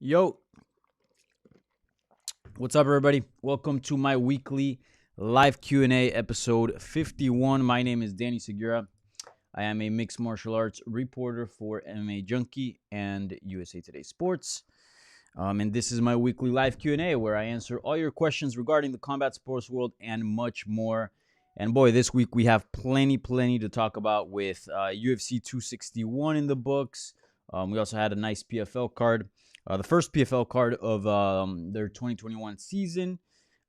Yo, what's up, everybody? Welcome to my weekly live Q&A episode 51. My name is Danny Segura. I am a mixed martial arts reporter for MMA Junkie and USA Today Sports. And this is my weekly live Q&A where I answer all your questions regarding the combat sports world and much more. And boy, this week we have plenty to talk about with UFC 261 in the books. We also had a nice PFL card. The first PFL card of their 2021 season.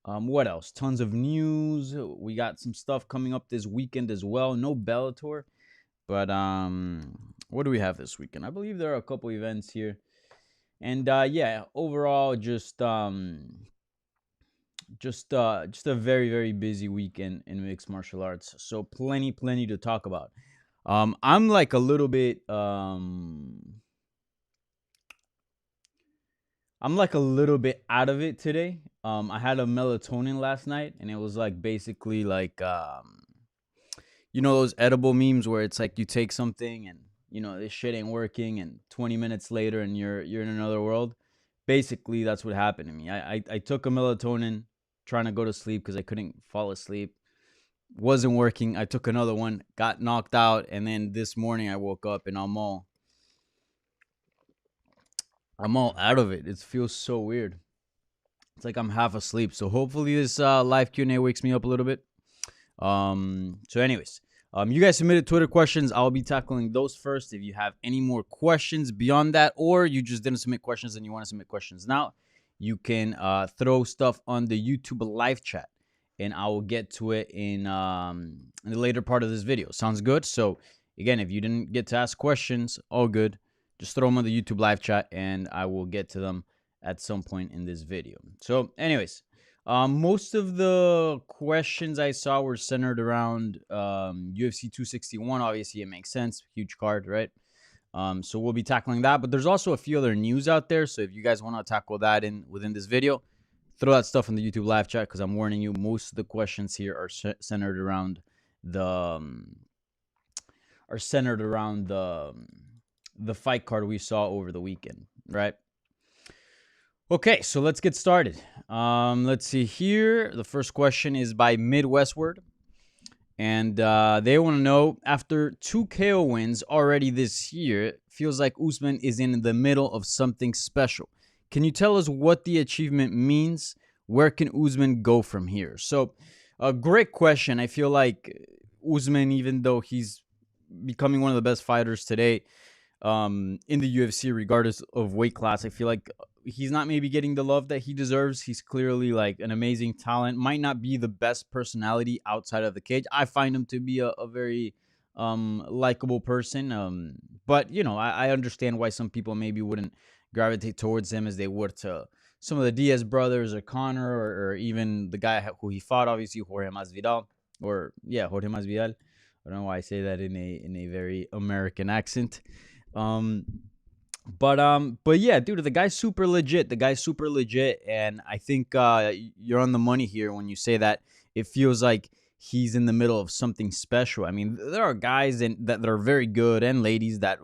What else? Tons of news. We got some stuff coming up this weekend as well. No Bellator. But what do we have this weekend? I believe there are a couple events here. And yeah, overall, just a very busy weekend in mixed martial arts. So plenty to talk about. I'm like a little bit out of it today. I had a melatonin last night, and it was like basically like those edible memes where it's like you take something and this shit ain't working, and 20 minutes later and you're in another world. Basically, that's what happened to me. I took a melatonin trying to go to sleep because I couldn't fall asleep. Wasn't working. I took another one, got knocked out, and then this morning I woke up and I'm all out of it. It feels so weird. It's like I'm half asleep. So hopefully this live Q&A wakes me up a little bit. So anyways, you guys submitted Twitter questions. I'll be tackling those first. If you have any more questions beyond that, or you just didn't submit questions and you want to submit questions now, you can throw stuff on the YouTube live chat, and I will get to it in the later part of this video. Sounds good? So again, if you didn't get to ask questions, all good. Just throw them on the YouTube live chat, and I will get to them at some point in this video. So anyways, most of the questions I saw were centered around UFC 261. Obviously, it makes sense. Huge card, right? So we'll be tackling that. But there's also a few other news out there. So if you guys want to tackle that within this video, throw that stuff in the YouTube live chat, because I'm warning you, most of the questions here are centered around the fight card we saw over the weekend, right? Okay, so let's get started. Let's see here. The first question is by Midwestward. And they want to know, after 2 KO wins already this year, it feels like Usman is in the middle of something special. Can you tell us what the achievement means? Where can Usman go from here? So, a great question. I feel like Usman, even though he's becoming one of the best fighters today in the UFC, regardless of weight class, I feel like he's not maybe getting the love that he deserves. He's clearly like an amazing talent. Might not be the best personality outside of the cage. I find him to be a very likable person. But I understand why some people maybe wouldn't gravitate towards him as they would to some of the Diaz brothers or Connor or even the guy who he fought, obviously Jorge Masvidal. Jorge Masvidal. I don't know why I say that in a very American accent. But yeah, dude, the guy's super legit. And I think you're on the money here when you say that it feels like he's in the middle of something special. I mean, there are guys that are very good, and ladies that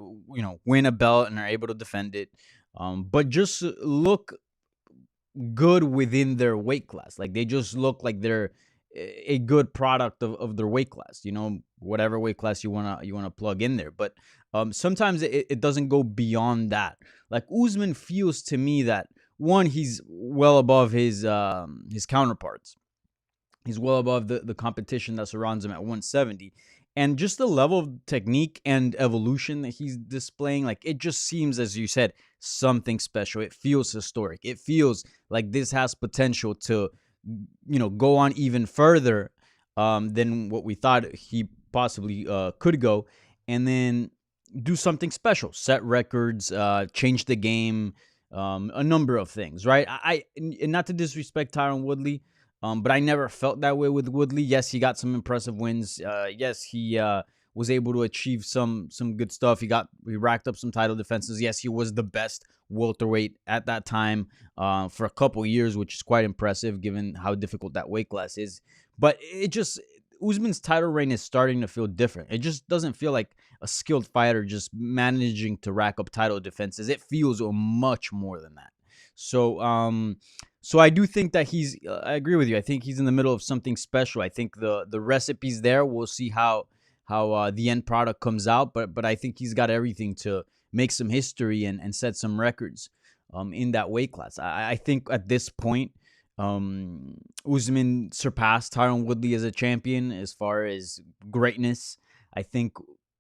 win a belt and are able to defend it, but just look good within their weight class. Like, they just look like they're a good product of their weight class, whatever weight class you wanna plug in there. But sometimes it doesn't go beyond that. Like, Usman feels to me that, one, he's well above his counterparts. He's well above the competition that surrounds him at 170. And just the level of technique and evolution that he's displaying, like, it just seems, as you said, something special. It feels historic. It feels like this has potential to go on even further than what we thought he possibly could go, and then do something special, set records, change the game, a number of things, right? And not to disrespect Tyron Woodley, but I never felt that way with Woodley. Yes, he got some impressive wins. Yes, he was able to achieve some good stuff. He racked up some title defenses. Yes, he was the best welterweight at that time for a couple years, which is quite impressive given how difficult that weight class is. But Usman's title reign is starting to feel different. It just doesn't feel like a skilled fighter just managing to rack up title defenses. It feels much more than that. So I do think that I agree with you. I think he's in the middle of something special. I think the recipe's there. We'll see how the end product comes out, but I think he's got everything to make some history and set some records in that weight class. I think at this point, Usman surpassed Tyron Woodley as a champion as far as greatness. I think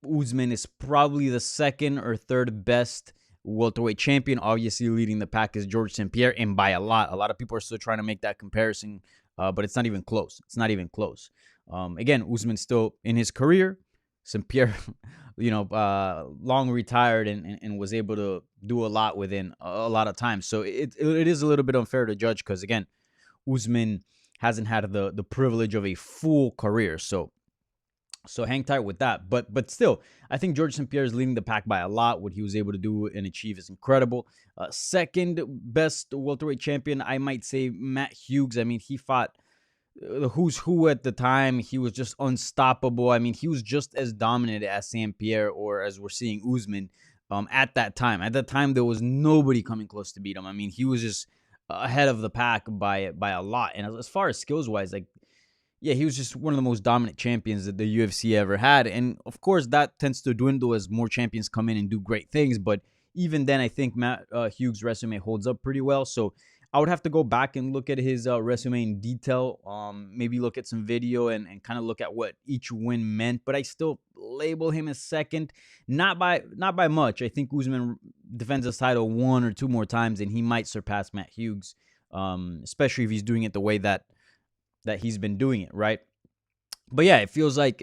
Usman is probably the second or third best welterweight champion. Obviously, leading the pack is George St. Pierre, and by a lot. A lot of people are still trying to make that comparison, but it's not even close. It's not even close. Again, Usman's still in his career. St. Pierre, long retired and was able to do a lot within a lot of time. So it is a little bit unfair to judge because, again, Usman hasn't had the privilege of a full career. So hang tight with that. But still, I think George St. Pierre is leading the pack by a lot. What he was able to do and achieve is incredible. Second best welterweight champion, I might say Matt Hughes. I mean, he fought the who's who at the time. He was just unstoppable. I mean, he was just as dominant as St. Pierre or as we're seeing Usman at that time. At that time, there was nobody coming close to beat him. I mean, he was just ahead of the pack by a lot. And as far as skills wise, like, yeah, he was just one of the most dominant champions that the UFC ever had. And of course, that tends to dwindle as more champions come in and do great things. But even then, I think Matt Hughes' resume holds up pretty well. So I would have to go back and look at his resume in detail. Maybe look at some video and kind of look at what each win meant. But I still label him as second, not by much. I think Usman defends his title one or two more times, and he might surpass Matt Hughes, especially if he's doing it the way that he's been doing it, right? But yeah, it feels like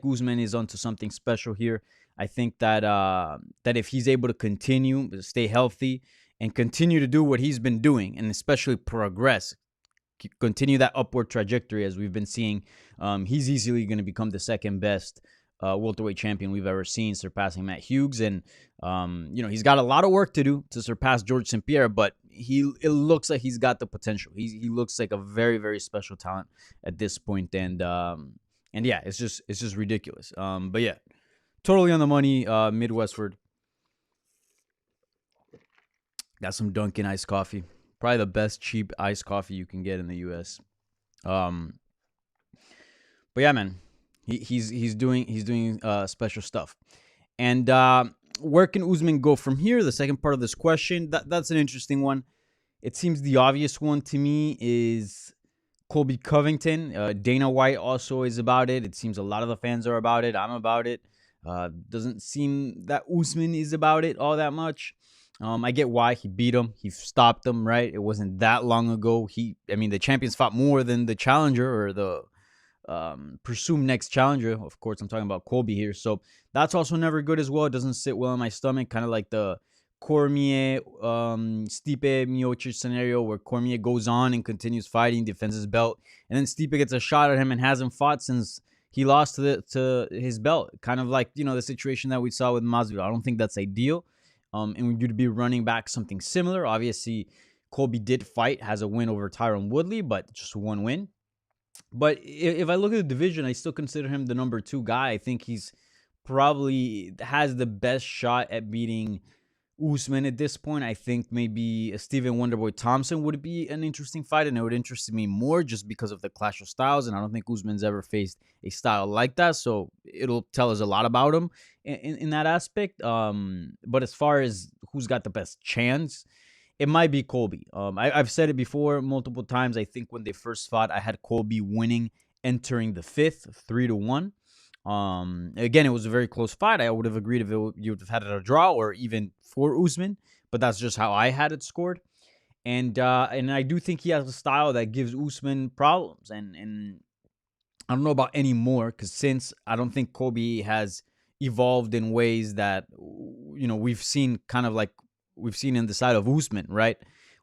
Usman is onto something special here. I think that that if he's able to continue, stay healthy, and continue to do what he's been doing, and especially progress, continue that upward trajectory as we've been seeing, he's easily going to become the second best welterweight champion we've ever seen, surpassing Matt Hughes. And he's got a lot of work to do to surpass George St. Pierre, but it looks like he's got the potential. He looks like a very, very special talent at this point, and yeah, it's just ridiculous. But yeah, totally on the money. Midwestward. Got some Dunkin' iced coffee. Probably the best cheap iced coffee you can get in the U.S. But yeah, man, he's doing special stuff. And where can Usman go from here? The second part of this question, that's an interesting one. It seems the obvious one to me is Colby Covington. Dana White also is about it. It seems a lot of the fans are about it. I'm about it. Doesn't seem that Usman is about it all that much. I get why. He beat him. He stopped him, right? It wasn't that long ago. The champions fought more than the challenger or the presumed next challenger. Of course, I'm talking about Colby here. So that's also never good as well. It doesn't sit well in my stomach. Kind of like the Cormier, Stipe Miocic scenario where Cormier goes on and continues fighting, defends his belt, and then Stipe gets a shot at him and hasn't fought since he lost to his belt. Kind of like, the situation that we saw with Masvidal. I don't think that's ideal. And you'd be running back something similar. Obviously, Colby did fight, has a win over Tyron Woodley, but just one win. But if I look at the division, I still consider him the number 2 guy. I think he's probably has the best shot at beating Usman at this point. I think maybe Stephen Wonderboy Thompson would be an interesting fight, and it would interest me more just because of the clash of styles. And I don't think Usman's ever faced a style like that, so it'll tell us a lot about him in that aspect. But as far as who's got the best chance, it might be Colby. I've said it before multiple times. I think when they first fought, I had Colby winning, entering the 5th, 3-1. Again, it was a very close fight. I would have agreed if you would have had it a draw or even for Usman, but that's just how I had it scored. And I do think he has a style that gives Usman problems. And I don't know about any more, because since I don't think Colby has evolved in ways that we've seen, kind of like we've seen in the side of Usman, right?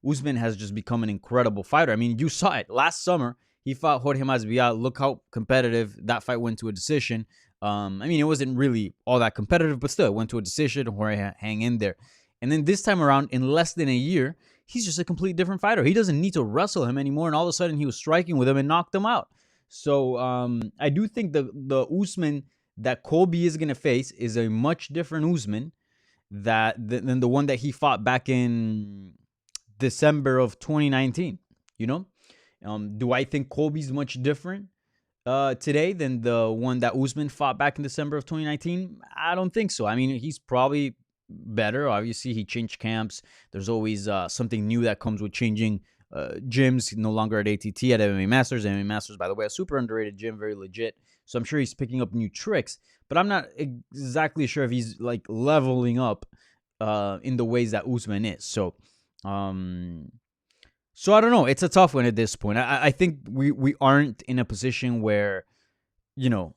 Usman has just become an incredible fighter. I mean, you saw it last summer. He fought Jorge Masvidal. Look how competitive that fight went to a decision. It wasn't really all that competitive, but still, it went to a decision. Jorge hang in there. And then this time around, in less than a year, he's just a complete different fighter. He doesn't need to wrestle him anymore, and all of a sudden, he was striking with him and knocked him out. So I do think the Usman that Colby is going to face is a much different Usman than the one that he fought back in December of 2019. You know, do I think Colby's much different today than the one that Usman fought back in December of 2019? I don't think so. I mean, he's probably better. Obviously, he changed camps. There's always something new that comes with changing gyms. No longer at ATT, at MMA Masters. MMA Masters, by the way, a super underrated gym, very legit. So I'm sure he's picking up new tricks, but I'm not exactly sure if he's like leveling up in the ways that Usman is. So I don't know. It's a tough one at this point. I think we aren't in a position where, you know,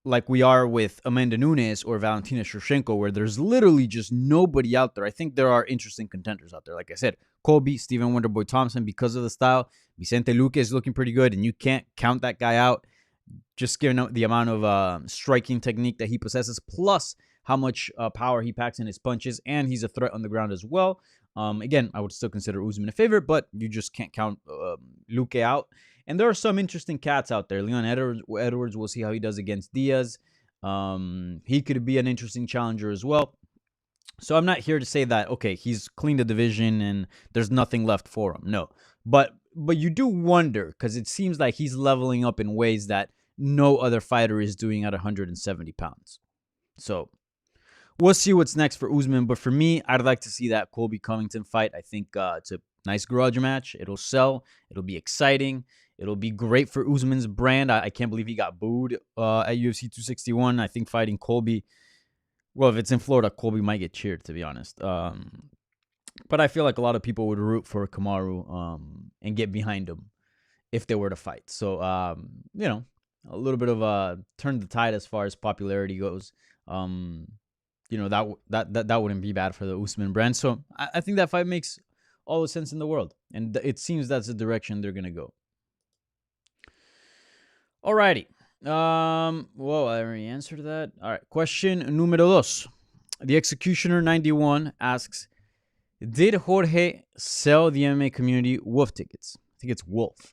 like we are with Amanda Nunes or Valentina Shevchenko, where there's literally just nobody out there. I think there are interesting contenders out there. Like I said, Colby, Stephen Wonderboy Thompson, because of the style. Vicente Luque is looking pretty good, and you can't count that guy out, just given the amount of striking technique that he possesses, plus how much power he packs in his punches, and he's a threat on the ground as well. Again, I would still consider Usman a favorite, but you just can't count Luque out. And there are some interesting cats out there. Leon Edwards, we'll see how he does against Diaz. He could be an interesting challenger as well. So I'm not here to say that, okay, he's cleaned the division and there's nothing left for him. No. But you do wonder, because it seems like he's leveling up in ways that no other fighter is doing at 170 pounds. So we'll see what's next for Usman. But for me, I'd like to see that Colby Covington fight. I think it's a nice garage match. It'll sell. It'll be exciting. It'll be great for Usman's brand. I can't believe he got booed at UFC 261. I think fighting Colby, well, if it's in Florida, Colby might get cheered, to be honest. But I feel like a lot of people would root for Kamaru and get behind him if they were to fight. So, you know, a little bit of a turn the tide as far as popularity goes. You know, that wouldn't be bad for the Usman brand. So I think that fight makes all the sense in the world. And it seems that's the direction they're going to go. Alrighty. Well, I already answered that. All right. Question numero dos. The Executioner 91 asks, did Jorge sell the MMA community wolf tickets? I think it's wolf.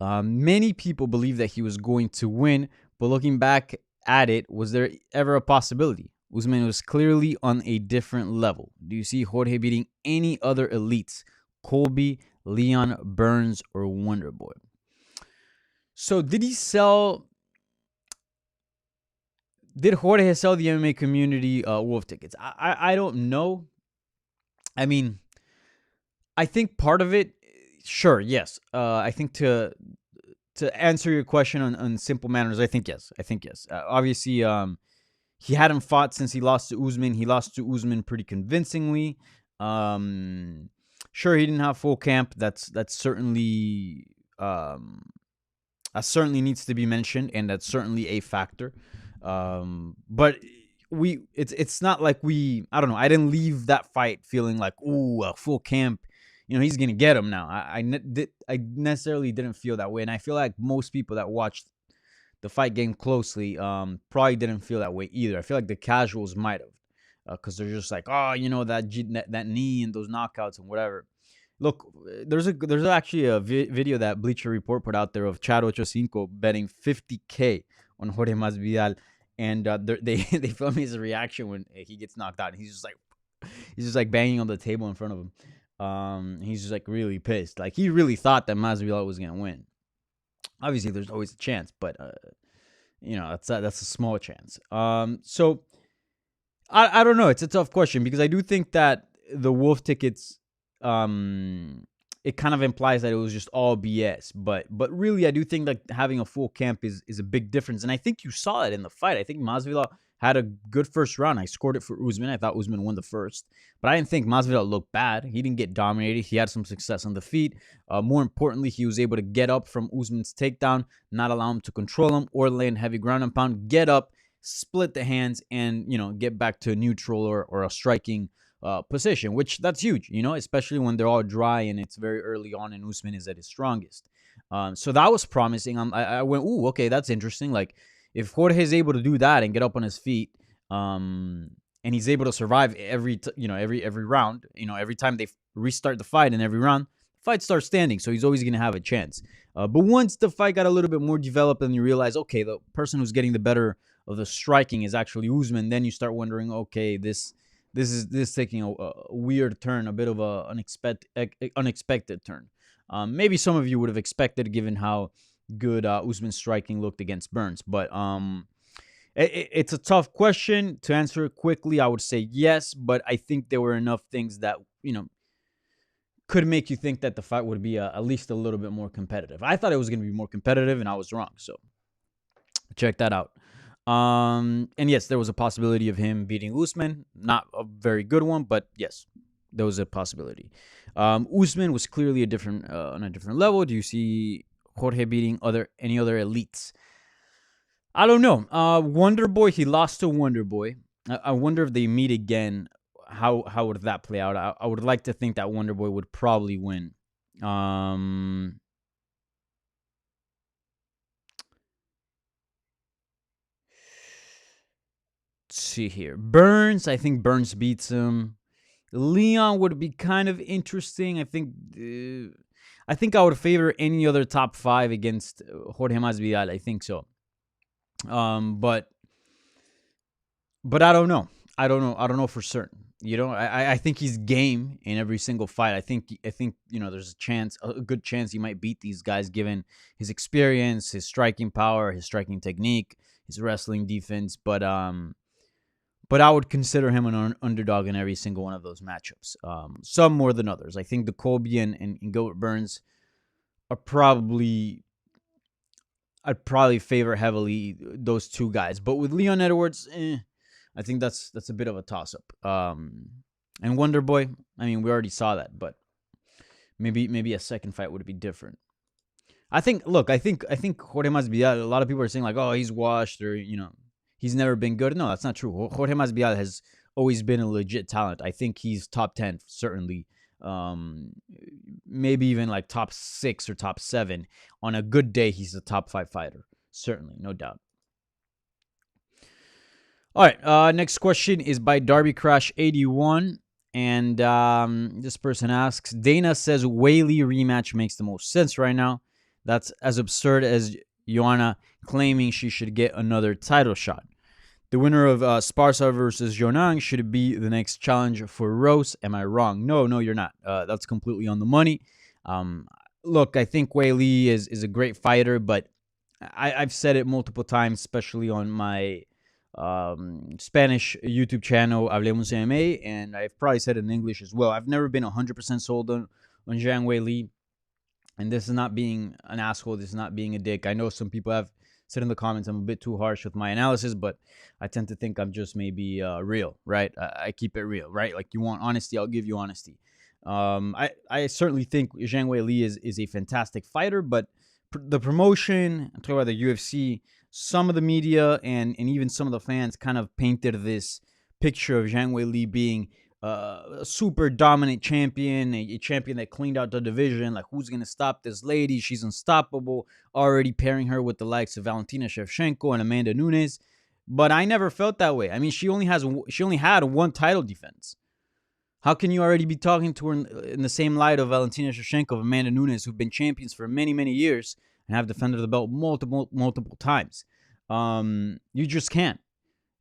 Many people believe that he was going to win, but looking back at it, was there ever a possibility? Usman was clearly on a different level. Do you see Jorge beating any other elites? Colby, Leon, Burns, or Wonderboy? So did Jorge sell the MMA community wolf tickets? I don't know. I mean, I think part of it, sure, yes. I think to answer your question on simple manners, I think yes. Obviously, he hadn't fought since he lost to Usman. He lost to Usman pretty convincingly. Sure, he didn't have full camp. That's certainly needs to be mentioned, and that's certainly a factor. But it's not like I don't know. I didn't leave that fight feeling like, ooh, a full camp. You know, he's gonna get him now. I necessarily didn't feel that way, and I feel like most people that watched the fight game closely probably didn't feel that way either. I feel like the casuals might have, because they're just like, oh, you know, that knee and those knockouts and whatever. Look, there's actually a video that Bleacher Report put out there of Chad Ochocinco betting $50K on Jorge Masvidal, and they film his reaction when he gets knocked out. And he's just like banging on the table in front of him. He's just like really pissed. Like he really thought that Masvidal was gonna win. Obviously, there's always a chance, but you know, that's a small chance. So I don't know. It's a tough question because I do think that the wolf tickets, it kind of implies that it was just all BS. But really, I do think that having a full camp is a big difference, and I think you saw it in the fight. I think Masvidal had a good first round. I scored it for Usman. I thought Usman won the first, but I didn't think Masvidal looked bad. He didn't get dominated. He had some success on the feet. More importantly, he was able to get up from Usman's takedown, not allow him to control him or land heavy ground and pound, get up, split the hands, and, you know, get back to a neutral or a striking position, which that's huge, you know, especially when they're all dry and it's very early on and Usman is at his strongest. So that was promising. I went, ooh, okay, that's interesting. Like, if Jorge is able to do that and get up on his feet, and he's able to survive every round, you know, every time they restart the fight in every round, the fight starts standing, so he's always going to have a chance. But once the fight got a little bit more developed and you realize, okay, the person who's getting the better of the striking is actually Usman, then you start wondering, okay, this this is taking a weird turn, a bit of a unexpected turn. Maybe some of you would have expected, given how good Usman's striking looked against Burns, but it's a tough question to answer it quickly. I would say yes, but I think there were enough things that could make you think that the fight would be at least a little bit more competitive. I thought it was going to be more competitive, and I was wrong. So check that out. And yes, there was a possibility of him beating Usman. Not a very good one, but yes, there was a possibility. Usman was clearly on a different level. Do you see Jorge beating any other elites? I don't know. Wonder Boy, he lost to Wonder Boy. I wonder if they meet again. How would that play out? I would like to think that Wonder Boy would probably win. Let's see here. Burns, I think Burns beats him. Leon would be kind of interesting. I think I would favor any other top 5 against Jorge Masvidal. I think so. But I don't know. I don't know for certain. I think he's game in every single fight. I think there's a good chance he might beat these guys given his experience, his striking power, his striking technique, his wrestling defense. But I would consider him an underdog in every single one of those matchups. Some more than others. I think the Colby and Gilbert Burns are I'd probably favor heavily those two guys. But with Leon Edwards, I think that's a bit of a toss-up. And Wonder Boy, I mean, we already saw that, but maybe a second fight would be different. I think Jorge Masvidal, a lot of people are saying like, oh, he's washed or, he's never been good. No, that's not true. Jorge Masvidal has always been a legit talent. I think he's top 10, certainly. Maybe even like top 6 or top 7. On a good day, he's a top 5 fighter. Certainly, no doubt. All right, next question is by Darby Crash 81, and this person asks, Dana says Weili rematch makes the most sense right now. That's as absurd as Joanna claiming she should get another title shot. The winner of Sparsa versus Jonang should be the next challenge for Rose. Am I wrong? No, you're not. That's completely on the money. Look, I think Weili is a great fighter, but I've said it multiple times, especially on my Spanish YouTube channel, Hablemos MMA, and I've probably said it in English as well. I've never been 100% sold on Zhang Weili, and this is not being an asshole. This is not being a dick. I know some people have said in the comments I'm a bit too harsh with my analysis, but I tend to think I'm just maybe real, right? I keep it real, right? Like, you want honesty, I'll give you honesty. I certainly think Zhang Weili is a fantastic fighter, but the promotion, I'm talking about the UFC, some of the media and even some of the fans kind of painted this picture of Zhang Weili being a super dominant champion, a champion that cleaned out the division. Like, who's going to stop this lady? She's unstoppable. Already pairing her with the likes of Valentina Shevchenko and Amanda Nunes. But I never felt that way. I mean, she only had one title defense. How can you already be talking to her in the same light of Valentina Shevchenko, of Amanda Nunes, who've been champions for many, many years and have defended the belt multiple times? You just can't.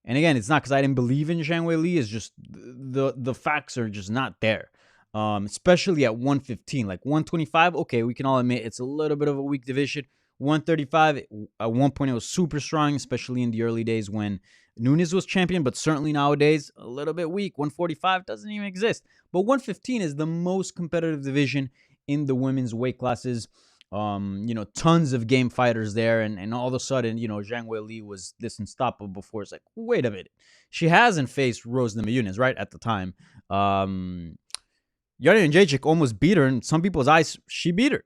And again, it's not because I didn't believe in Zhang Weili. It's just the facts are just not there. Especially at 115. Like 125, okay, we can all admit it's a little bit of a weak division. 135, at one point it was super strong, especially in the early days when Nunes was champion, but certainly nowadays a little bit weak. 145 doesn't even exist. But 115 is the most competitive division in the women's weight classes. Tons of game fighters there, and all of a sudden, Zhang Weili was this unstoppable before. It's like, wait a minute. She hasn't faced Rose Namajunas, right, at the time. Yana Jędrzejczyk almost beat her. In some people's eyes, she beat her.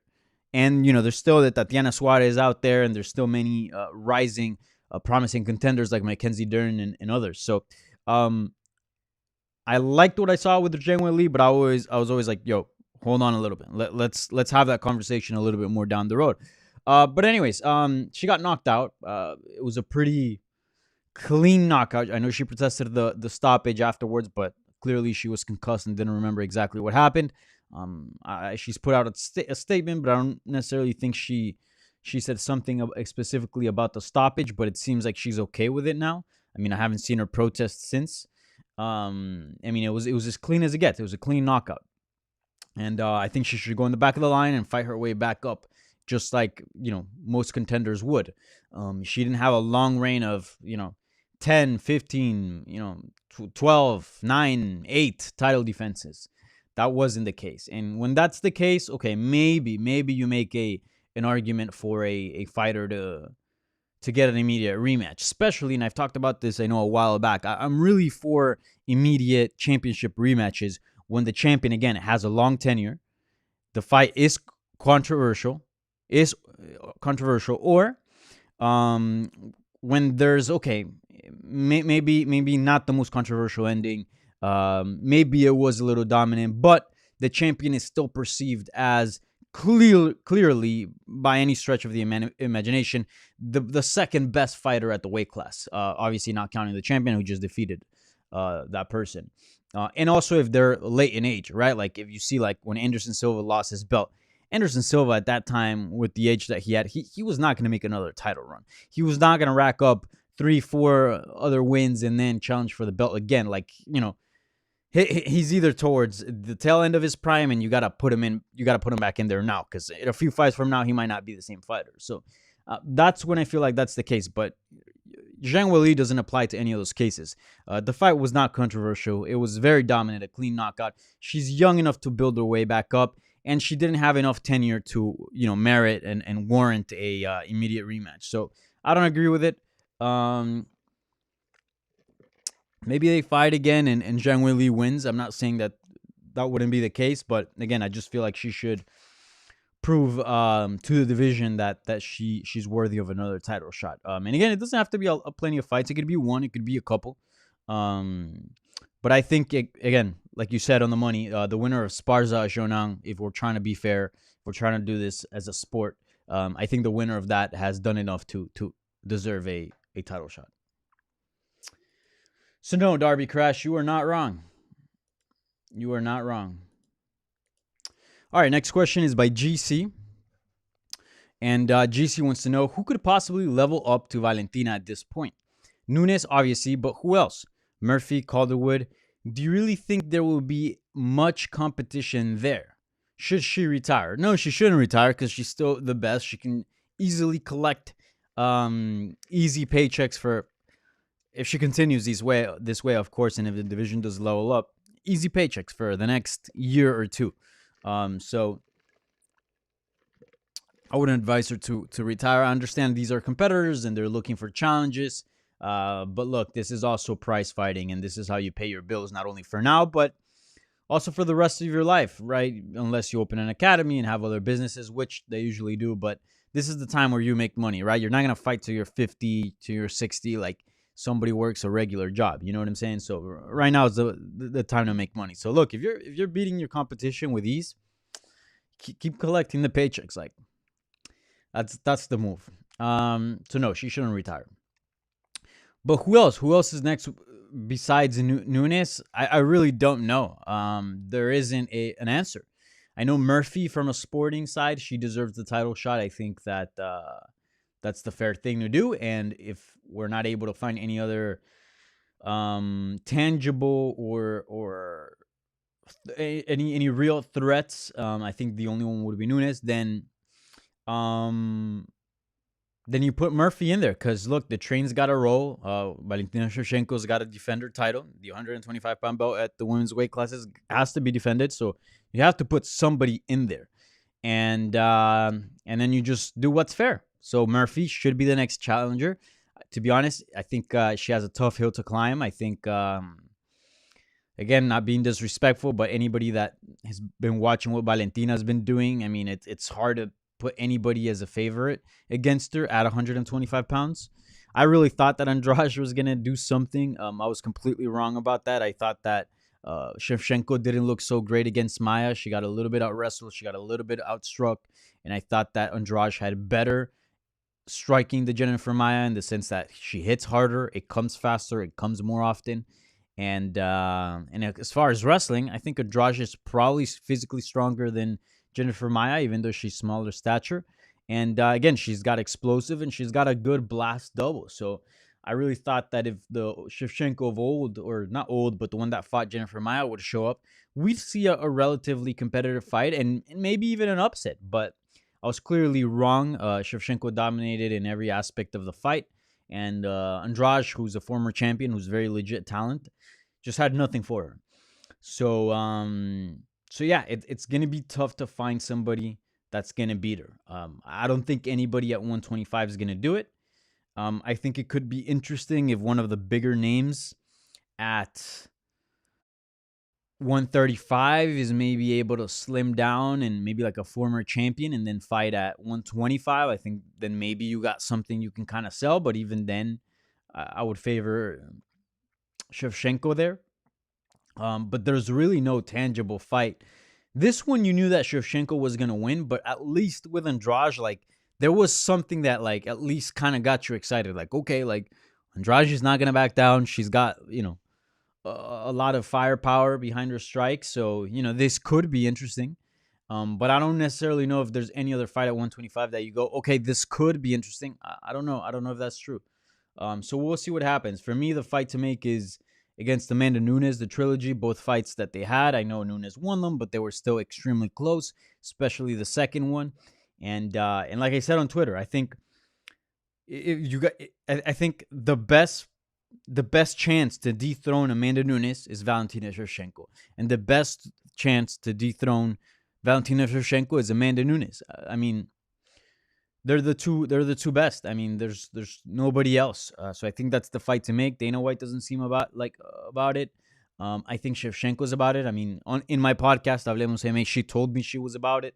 And, there's still that Tatiana Suarez out there, and there's still many rising, promising contenders like Mackenzie Dern and others. So, I liked what I saw with Zhang Weili, but I was always like, yo, hold on a little bit. Let's have that conversation a little bit more down the road. But anyways, she got knocked out. It was a pretty clean knockout. I know she protested the stoppage afterwards, but clearly she was concussed and didn't remember exactly what happened. She's put out a statement, but I don't necessarily think she said something specifically about the stoppage, but it seems like she's okay with it now. I mean, I haven't seen her protest since. I mean, it was as clean as it gets. It was a clean knockout. And I think she should go in the back of the line and fight her way back up, just like, most contenders would. She didn't have a long reign of, 10, 15, 12, 9, 8 title defenses. That wasn't the case. And when that's the case, okay, maybe you make an argument for a fighter to get an immediate rematch, especially, and I've talked about this, I know, a while back. I'm really for immediate championship rematches when the champion, again, has a long tenure, the fight controversial, is controversial, or when there's, okay, maybe not the most controversial ending, maybe it was a little dominant, but the champion is still perceived as clearly, by any stretch of the imagination, the second best fighter at the weight class. Obviously, not counting the champion who just defeated that person. And also, if they're late in age, right? Like if you see, like when Anderson Silva lost his belt, Anderson Silva at that time, with the age that he had, he was not going to make another title run. He was not going to rack up 3-4 other wins and then challenge for the belt again. Like, he's either towards the tail end of his prime, and you got to put him back in there now, because in a few fights from now, he might not be the same fighter. So that's when I feel like that's the case. But Zhang Weili doesn't apply to any of those cases. The fight was not controversial. It was very dominant, a clean knockout. She's young enough to build her way back up, and she didn't have enough tenure to, merit and warrant a immediate rematch. So I don't agree with it. Maybe they fight again and Zhang Weili wins. I'm not saying that wouldn't be the case, but again, I just feel like she should prove to the division that she's worthy of another title shot. And again, it doesn't have to be a plenty of fights. It could be one. It could be a couple. But I think, again, like you said on the money, the winner of Sparza Zhonang, if we're trying to be fair, if we're trying to do this as a sport, I think the winner of that has done enough to deserve a title shot. So no, Darby Crash, you are not wrong. You are not wrong. All right, next question is by GC. And GC wants to know, who could possibly level up to Valentina at this point? Nunes, obviously, but who else? Murphy, Calderwood. Do you really think there will be much competition there? Should she retire? No, she shouldn't retire, because she's still the best. She can easily collect easy paychecks for, if she continues this way, of course, and if the division does level up, easy paychecks for the next year or two. So I wouldn't advise her to retire. I understand these are competitors and they're looking for challenges. But look, this is also prize fighting, and this is how you pay your bills, not only for now, but also for the rest of your life, right? Unless you open an academy and have other businesses, which they usually do. But this is the time where you make money, right? You're not going to fight till you're 50, till you're 60, like somebody works a regular job. You know what I'm saying? So right now is the time to make money. So look, if you're beating your competition with ease, keep collecting the paychecks. Like that's the move. So no, she shouldn't retire. But who else? Who else is next besides Nunes? I really don't know. There isn't an answer. I know Murphy, from a sporting side, she deserves the title shot. I think that that's the fair thing to do. And if we're not able to find any other tangible or any real threats, I think the only one would be Nunes. Then you put Murphy in there, because look, the train's got to roll. Valentina Shevchenko's got to defend her title. The 125-pound belt at the women's weight classes has to be defended. So you have to put somebody in there, and then you just do what's fair. So Murphy should be the next challenger. To be honest, I think she has a tough hill to climb. I think, again, not being disrespectful, but anybody that has been watching what Valentina's been doing, I mean, it's hard to put anybody as a favorite against her at 125 pounds. I really thought that Andrade was going to do something. I was completely wrong about that. I thought that Shevchenko didn't look so great against Maya. She got a little bit out-wrestled. She got a little bit outstruck. And I thought that Andrade had better striking than Jennifer Maya, in the sense that she hits harder, it comes faster, it comes more often. And as far as wrestling, I think Andrade is probably physically stronger than Jennifer Maya, even though she's smaller stature. And again, she's got explosive and she's got a good blast double. So I really thought that if the Shevchenko of old, or not old, but the one that fought Jennifer Maia would show up, we'd see a relatively competitive fight and maybe even an upset. But I was clearly wrong. Shevchenko dominated in every aspect of the fight. And Andrade, who's a former champion, who's very legit talent, just had nothing for her. So, yeah, it's gonna be tough to find somebody that's gonna beat her. I don't think anybody at 125 is gonna do it. I think it could be interesting if one of the bigger names at 135 is maybe able to slim down and maybe like a former champion and then fight at 125. I think then maybe you got something you can kind of sell. But even then, I would favor Shevchenko there. But there's really no tangible fight. This one, you knew that Shevchenko was going to win, but at least with Andrade, like, there was something that, like, at least kind of got you excited. Like, okay, like, Andrade is not going to back down. She's got, a lot of firepower behind her strike. So, this could be interesting. But I don't necessarily know if there's any other fight at 125 that you go, okay, this could be interesting. I don't know. I don't know if that's true. So we'll see what happens. For me, the fight to make is against Amanda Nunes, the trilogy, both fights that they had. I know Nunes won them, but they were still extremely close, especially the second one. And like I said on Twitter, I think I think the best chance to dethrone Amanda Nunes is Valentina Shevchenko, and the best chance to dethrone Valentina Shevchenko is Amanda Nunes. I mean, they're the two best. I mean, there's nobody else. So I think that's the fight to make. Dana White doesn't seem about it. I think Shevchenko's about it. I mean, in my podcast, Hablemos MMA, she told me she was about it.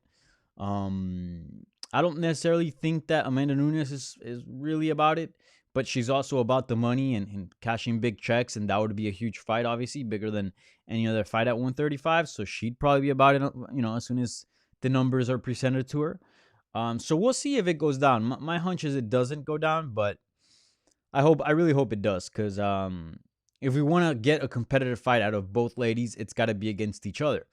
I don't necessarily think that Amanda Nunes is really about it, but she's also about the money and cashing big checks, and that would be a huge fight, obviously, bigger than any other fight at 135. So she'd probably be about it, as soon as the numbers are presented to her. So we'll see if it goes down. My hunch is it doesn't go down, but I really hope it does, because if we want to get a competitive fight out of both ladies, it's got to be against each other.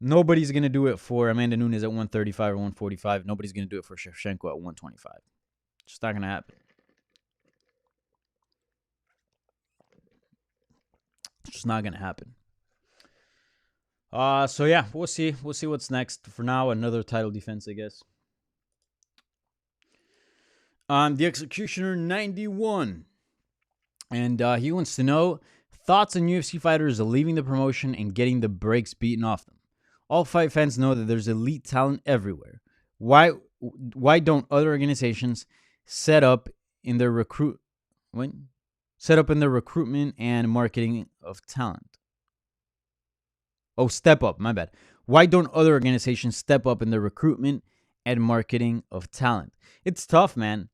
Nobody's going to do it for Amanda Nunes at 135 or 145. Nobody's going to do it for Shevchenko at 125. It's just not going to happen. It's just not going to happen. So yeah, we'll see. We'll see what's next. For now, another title defense, I guess. The Executioner 91. And he wants to know thoughts on UFC fighters leaving the promotion and getting the brakes beaten off them. All fight fans know that there's elite talent everywhere. Why don't other organizations set up in their recruitment and marketing of talent? Oh, step up, my bad. Why don't other organizations step up in the recruitment and marketing of talent? It's tough, man.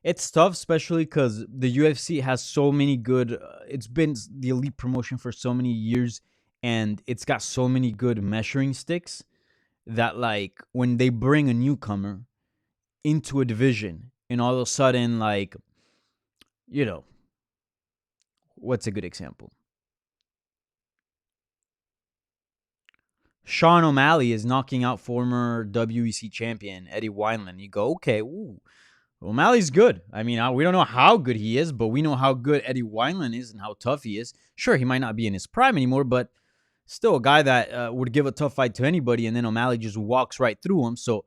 It's tough, especially because the UFC has so many good... it's been the elite promotion for so many years, and it's got so many good measuring sticks that, like, when they bring a newcomer into a division, and all of a sudden, like, what's a good example? Sean O'Malley is knocking out former WEC champion Eddie Wineland. You go, okay, ooh, O'Malley's good. I mean, we don't know how good he is, but we know how good Eddie Wineland is and how tough he is. Sure, he might not be in his prime anymore, but still a guy that would give a tough fight to anybody, and then O'Malley just walks right through him. So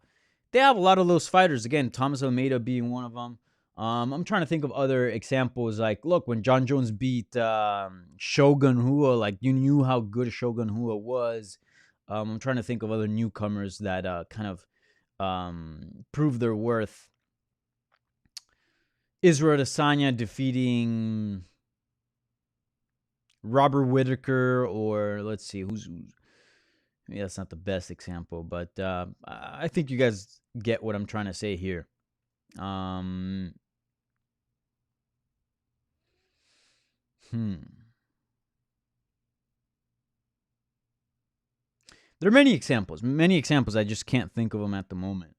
they have a lot of those fighters. Again, Thomas Almeida being one of them. I'm trying to think of other examples. Like, look, when John Jones beat Shogun Rua, like, you knew how good Shogun Rua was. I'm trying to think of other newcomers that kind of prove their worth. Israel Adesanya defeating Robert Whittaker, or let's see, who's maybe that's not the best example, but I think you guys get what I'm trying to say here. There are many examples. I just can't think of them at the moment.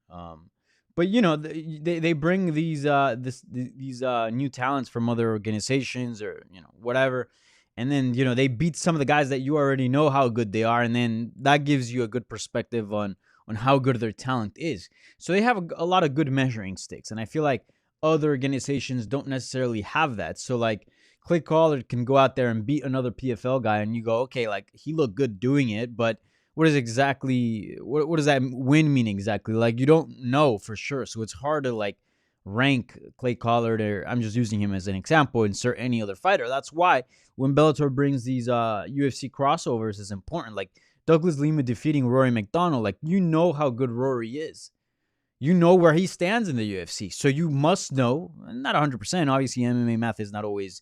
But they bring these new talents from other organizations, or whatever, and then they beat some of the guys that you already know how good they are, and then that gives you a good perspective on how good their talent is. So they have a lot of good measuring sticks, and I feel like other organizations don't necessarily have that. So like Clay Collard can go out there and beat another PFL guy, and you go, okay, like he looked good doing it, but what does that win mean exactly? Like you don't know for sure. So it's hard to like rank Clay Collard, or I'm just using him as an example, insert any other fighter. That's why when Bellator brings these UFC crossovers is important. Like Douglas Lima defeating Rory McDonald, like you know how good Rory is. You know where he stands in the UFC. So you must know, not 100%, obviously MMA math is not always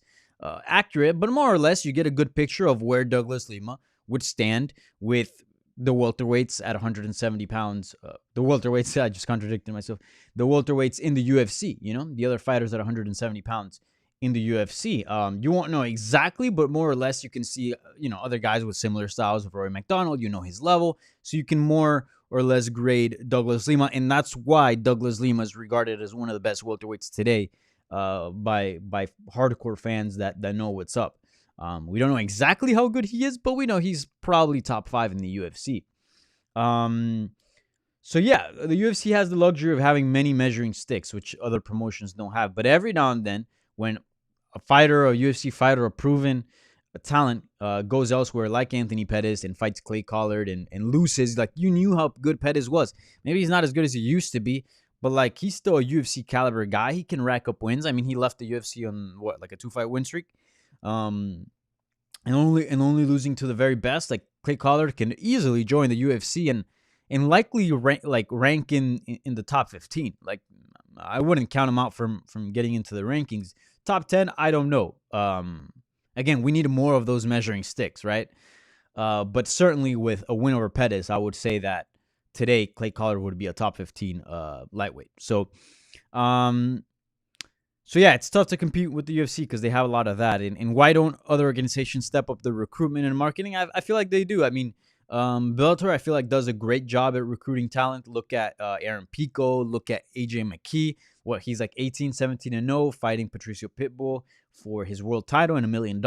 accurate, but more or less you get a good picture of where Douglas Lima would stand with the welterweights at 170 pounds. The welterweights, I just contradicted myself. The welterweights in the UFC, the other fighters at 170 pounds in the UFC. You won't know exactly, but more or less you can see, other guys with similar styles of Rory McDonald. You know his level, so you can more or less grade Douglas Lima, and that's why Douglas Lima is regarded as one of the best welterweights today by hardcore fans that know what's up. We don't know exactly how good he is, but we know he's probably top 5 in the UFC. So yeah, the UFC has the luxury of having many measuring sticks, which other promotions don't have. But every now and then, when a fighter, a UFC fighter, a proven talent goes elsewhere, like Anthony Pettis, and fights Clay Collard and loses, like you knew how good Pettis was. Maybe he's not as good as he used to be, but like he's still a UFC caliber guy. He can rack up wins. I mean, he left the UFC on like a 2-fight win streak, and only losing to the very best. Like Clay Collard can easily join the UFC and likely rank in the top 15. Like I wouldn't count him out from getting into the rankings. Top 10, I don't know. Again, we need more of those measuring sticks, right? But certainly with a win over Pettis, I would say that today Clay Collard would be a top 15 lightweight. So yeah, it's tough to compete with the UFC because they have a lot of that. And why don't other organizations step up the recruitment and marketing? I feel like they do. I mean, Bellator, I feel like, does a great job at recruiting talent. Look at Aaron Pico. Look at AJ McKee. He's like 18, 17-0, fighting Patricio Pitbull for his world title and $1 million.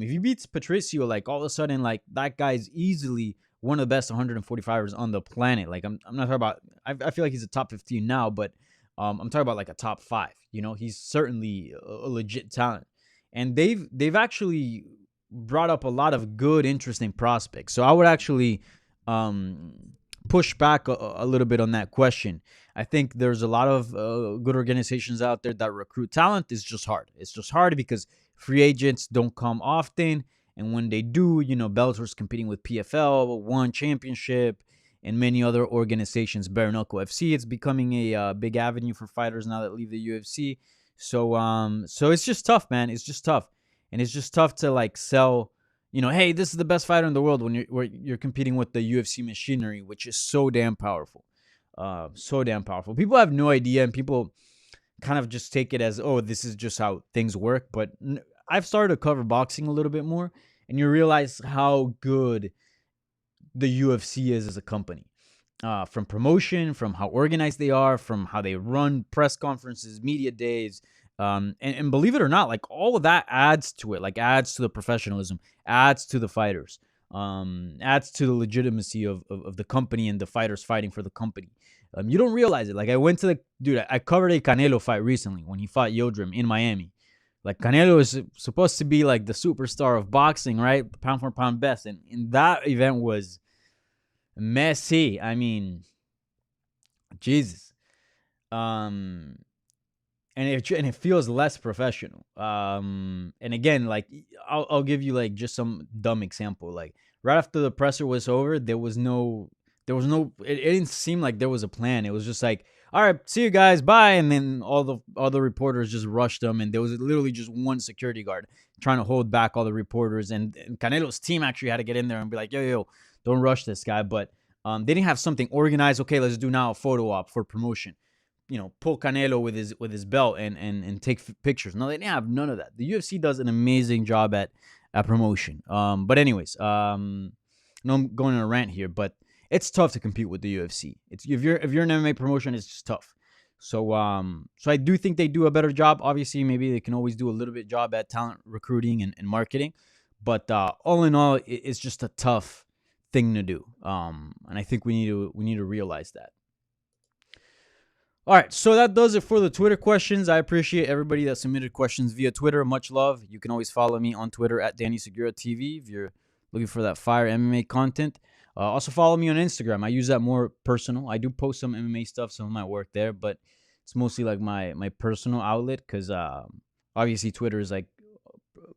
If he beats Patricio, like all of a sudden, like that guy's easily one of the best 145ers on the planet. Like I'm not talking about. I feel like he's a top 15 now, but I'm talking about like a top 5. He's certainly a legit talent, and they've actually brought up a lot of good, interesting prospects. So I would actually push back a little bit on that question. I think there's a lot of good organizations out there that recruit talent. It's just hard. It's just hard because free agents don't come often. And when they do, Bellator's competing with PFL, One Championship, and many other organizations. Bare Knuckle FC, it's becoming a big avenue for fighters now that leave the UFC. So it's just tough, man. It's just tough. And it's just tough to like sell, hey, this is the best fighter in the world when you're competing with the UFC machinery, which is so damn powerful. So damn powerful. People have no idea, and people kind of just take it as, oh, this is just how things work. But I've started to cover boxing a little bit more, and you realize how good the UFC is as a company. From promotion, from how organized they are, from how they run press conferences, media days, and believe it or not, like all of that adds to it, like adds to the professionalism, adds to the fighters, adds to the legitimacy of the company and the fighters fighting for the company. You don't realize it. Like I covered a Canelo fight recently when he fought Yildirim in Miami. Like Canelo is supposed to be like the superstar of boxing, right? Pound for pound best. And that event was messy. I mean, Jesus. And it feels less professional. And again, like I'll give you like just some dumb example. Like right after the presser was over, it didn't seem like there was a plan. It was just like, all right, see you guys, bye. And then all the other reporters just rushed them, and there was literally just one security guard trying to hold back all the reporters. And Canelo's team actually had to get in there and be like, yo, don't rush this guy. But they didn't have something organized. Okay, let's do now a photo op for promotion. Pull Canelo with his belt and take pictures. No, they didn't have none of that. The UFC does an amazing job at promotion. But anyways, no, I'm going on a rant here, but it's tough to compete with the UFC. It's if you're an MMA promotion, it's just tough. So I do think they do a better job. Obviously, maybe they can always do a little bit job at talent recruiting and marketing, but all in all, it's just a tough thing to do. And I think we need to realize that. All right, so that does it for the Twitter questions. I appreciate everybody that submitted questions via Twitter. Much love. You can always follow me on Twitter at Danny Segura TV if you're looking for that fire MMA content. Also follow me on Instagram. I use that more personal. I do post some MMA stuff, some of my work there, but it's mostly like my personal outlet because obviously Twitter is like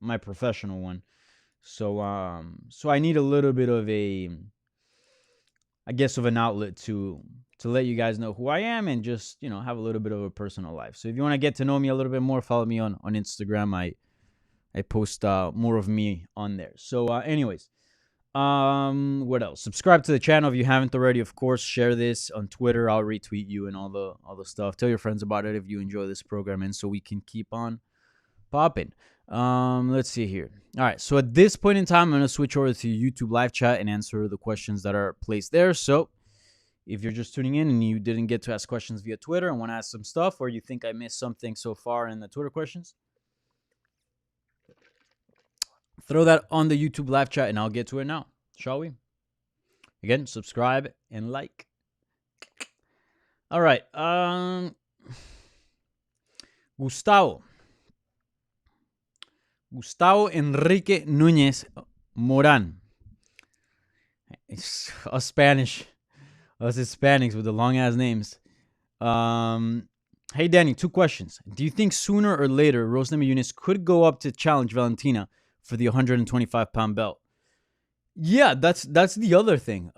my professional one. So I need a little bit of a, I guess, of an outlet to let you guys know who I am and just, have a little bit of a personal life. So if you want to get to know me a little bit more, follow me on Instagram. I post more of me on there. So anyways, what else? Subscribe to the channel if you haven't already. Of course, share this on Twitter. I'll retweet you and all the stuff. Tell your friends about it if you enjoy this program, and so we can keep on popping. Let's see here. All right, so at this point in time, I'm gonna switch over to YouTube live chat and answer the questions that are placed there. So if you're just tuning in and you didn't get to ask questions via Twitter and want to ask some stuff, or you think I missed something so far in the Twitter questions, throw that on the YouTube live chat and I'll get to it now. Shall we? Again, subscribe and like. All right. Gustavo Enrique Núñez Moran. It's us Spanish. Us Hispanics with the long ass names. Hey Danny, 2 questions. Do you think sooner or later Rose Namajunas could go up to challenge Valentina for the 125-pound belt? Yeah, that's the other thing.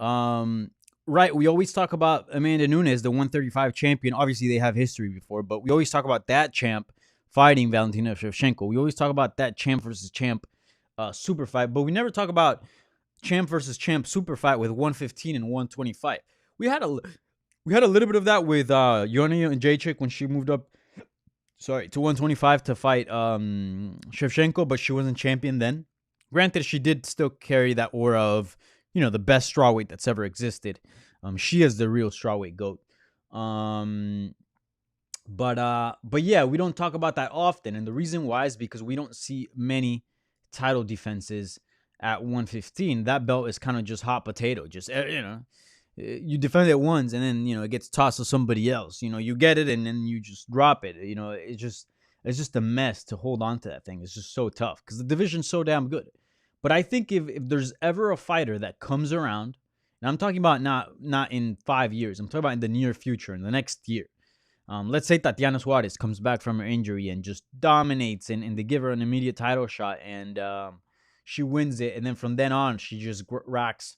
Right, we always talk about Amanda Nunes, the 135 champion. Obviously, they have history before, but we always talk about that champ fighting Valentina Shevchenko. We always talk about that champ versus champ super fight, but we never talk about champ versus champ super fight with 115 and 125. We had a little bit of that with Yona and Jacek when she moved up, to 125 to fight Shevchenko, but she wasn't champion then. Granted, she did still carry that aura of, the best strawweight that's ever existed. She is the real strawweight GOAT. But yeah, we don't talk about that often, and the reason why is because we don't see many title defenses at 115. That belt is kind of just hot potato. Just you defend it once, and then it gets tossed to somebody else. You get it, and then you just drop it. It's just a mess to hold on to that thing. It's just so tough because the division's so damn good. But I think if there's ever a fighter that comes around, and I'm talking about not in 5 years, I'm talking about in the near future, in the next year. Let's say Tatiana Suarez comes back from her injury and just dominates, and they give her an immediate title shot, and she wins it. And then from then on, she just racks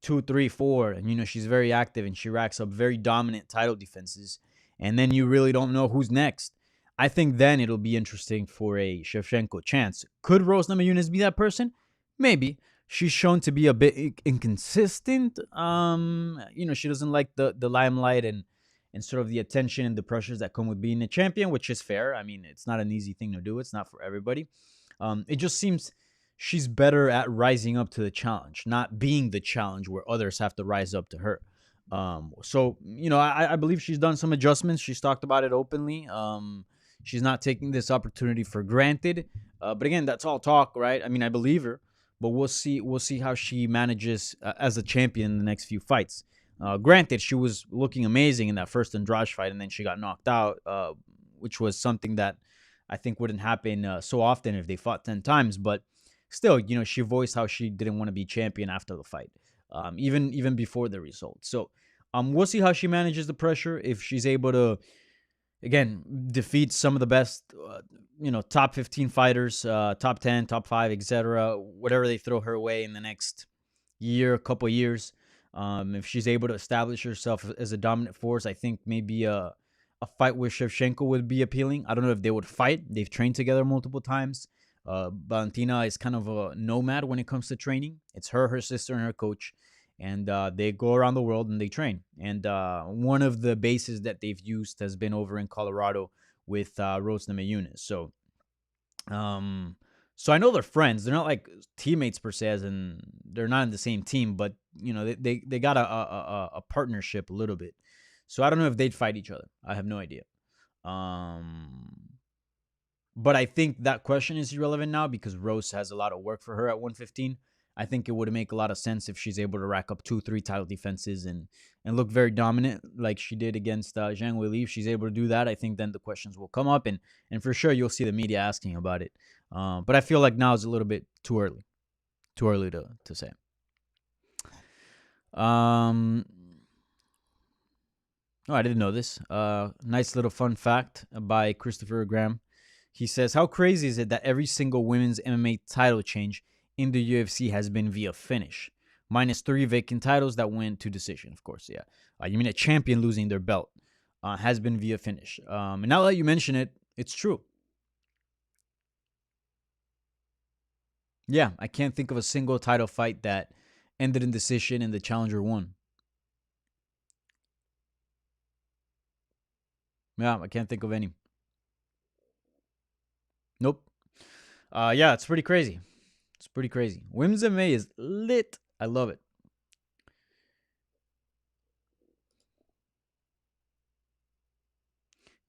2, 3, 4, and she's very active, and she racks up very dominant title defenses. And then you really don't know who's next. I think then it'll be interesting for a Shevchenko chance. Could Rose Namajunas be that person? Maybe. She's shown to be a bit inconsistent. She doesn't like the limelight and sort of the attention and the pressures that come with being a champion, which is fair. I mean, it's not an easy thing to do. It's not for everybody. It just seems she's better at rising up to the challenge, not being the challenge where others have to rise up to her. I believe she's done some adjustments. She's talked about it openly. She's not taking this opportunity for granted. But again, that's all talk, right? I mean, I believe her, but we'll see. We'll see how she manages as a champion in the next few fights. Granted, she was looking amazing in that first Andrade fight, and then she got knocked out, which was something that I think wouldn't happen so often if they fought 10 times. But still, she voiced how she didn't want to be champion after the fight, even before the result. So we'll see how she manages the pressure, if she's able to, again, defeat some of the best, top 15 fighters, top 10, top 5, etc., whatever they throw her way in the next year, couple years. If she's able to establish herself as a dominant force, I think maybe a fight with Shevchenko would be appealing. I don't know if they would fight. They've trained together multiple times. Valentina is kind of a nomad when it comes to training. It's her sister, and her coach. And they go around the world and they train. And one of the bases that they've used has been over in Colorado with Rose Namajunas. So I know they're friends. They're not like teammates per se, and they're not in the same team, but they got a partnership a little bit. So I don't know if they'd fight each other. I have no idea. But I think that question is irrelevant now because Rose has a lot of work for her at 115. I think it would make a lot of sense if she's able to rack up 2, 3 title defenses and look very dominant like she did against Zhang Weili. If she's able to do that, I think then the questions will come up, and for sure you'll see the media asking about it. But I feel like now is a little bit too early to say. Oh, I didn't know this. Nice little fun fact by Christopher Graham. He says, how crazy is it that every single women's MMA title change in the UFC has been via finish? Minus 3 vacant titles that went to decision, of course, yeah. You mean a champion losing their belt has been via finish. And now that you mention it, it's true. Yeah, I can't think of a single title fight that ended in decision and the challenger won. Yeah, I can't think of any. Nope. Yeah, it's pretty crazy. It's pretty crazy. Women's MMA is lit. I love it.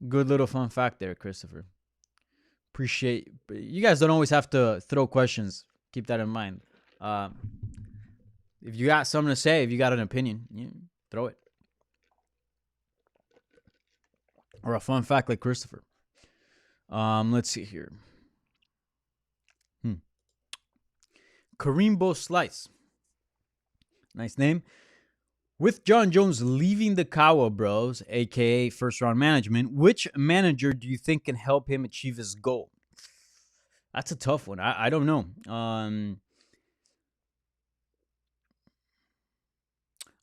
Good little fun fact there, Christopher. Appreciate. You guys don't always have to throw questions. Keep that in mind. If you got something to say, if you got an opinion, throw it. Or a fun fact like Christopher. Let's see here. Karimbo Slice. Nice name. With Jon Jones leaving the Kawa Bros, a.k.a. First Round Management, which manager do you think can help him achieve his goal? That's a tough one. I don't know.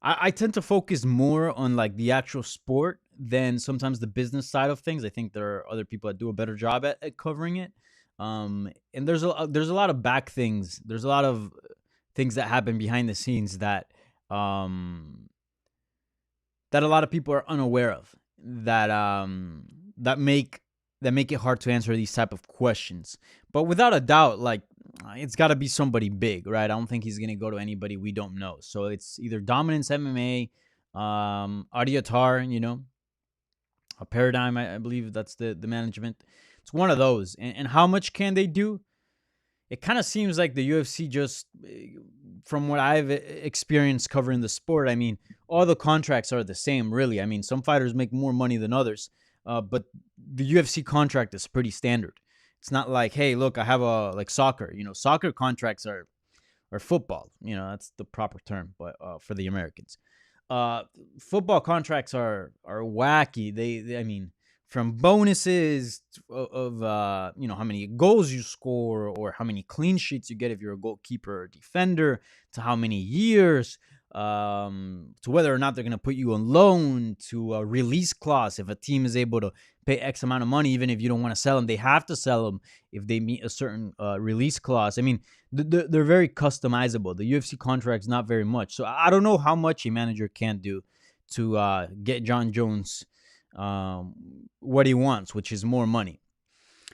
I tend to focus more on like the actual sport than sometimes the business side of things. I think there are other people that do a better job at covering it. And there's a lot of back things. There's a lot of things that happen behind the scenes that that a lot of people are unaware of. That make it hard to answer these type of questions. But without a doubt, like it's got to be somebody big, right? I don't think he's gonna go to anybody we don't know. So it's either Dominance MMA, Adiatar, a Paradigm. I believe that's the management. It's one of those. And how much can they do? It kind of seems like the UFC just, from what I've experienced covering the sport, I mean, all the contracts are the same, really. I mean, some fighters make more money than others, but the UFC contract is pretty standard. It's not like, hey, look, I have like soccer. Soccer contracts are football. That's the proper term, but for the Americans, football contracts are wacky. They I mean, from bonuses of how many goals you score or how many clean sheets you get if you're a goalkeeper or defender, to how many years, to whether or not they're going to put you on loan, to a release clause. If a team is able to pay X amount of money, even if you don't want to sell them, they have to sell them if they meet a certain release clause. I mean, they're very customizable. The UFC contract's not very much. So I don't know how much a manager can do to get Jon Jones what he wants, which is more money.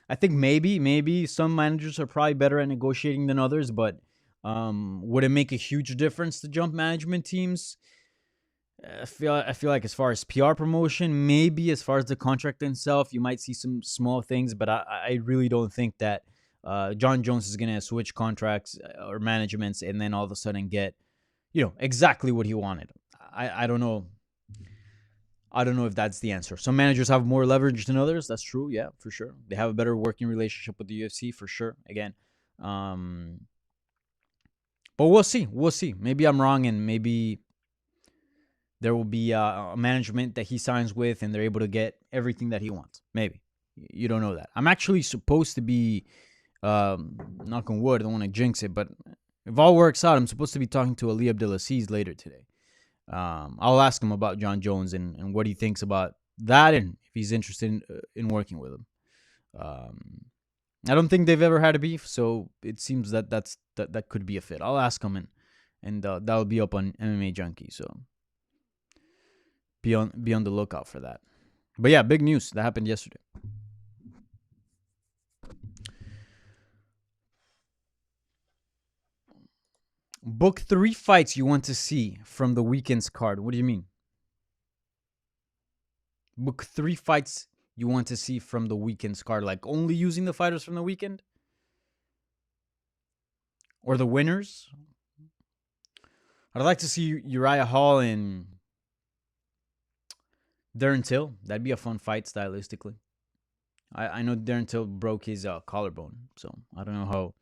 I think maybe some managers are probably better at negotiating than others, but would it make a huge difference to jump management teams? I feel like as far as PR promotion, maybe as far as the contract itself, you might see some small things, but I really don't think that Jon Jones is going to switch contracts or managements and then all of a sudden get, exactly what he wanted. I don't know. I don't know if that's the answer. Some managers have more leverage than others. That's true. Yeah, for sure. They have a better working relationship with the UFC, for sure. Again, but we'll see. We'll see. Maybe I'm wrong, and maybe there will be a management that he signs with, and they're able to get everything that he wants. Maybe. You don't know that. I'm actually supposed to be, knock on wood, I don't want to jinx it, but if all works out, I'm supposed to be talking to Ali Abdelaziz later today. I'll ask him about Jon Jones and what he thinks about that, and if he's interested in working with him. I don't think they've ever had a beef, so it seems that that could be a fit. I'll ask him, and that'll be up on MMA Junkie, so be on the lookout for that. But yeah, big news that happened yesterday. Book 3 fights you want to see from the weekend's card. What do you mean? Book 3 fights you want to see from the weekend's card, like only using the fighters from the weekend? Or the winners? I'd like to see Uriah Hall and Darren Till. That'd be a fun fight stylistically. I know Darren Till broke his collarbone, so I don't know how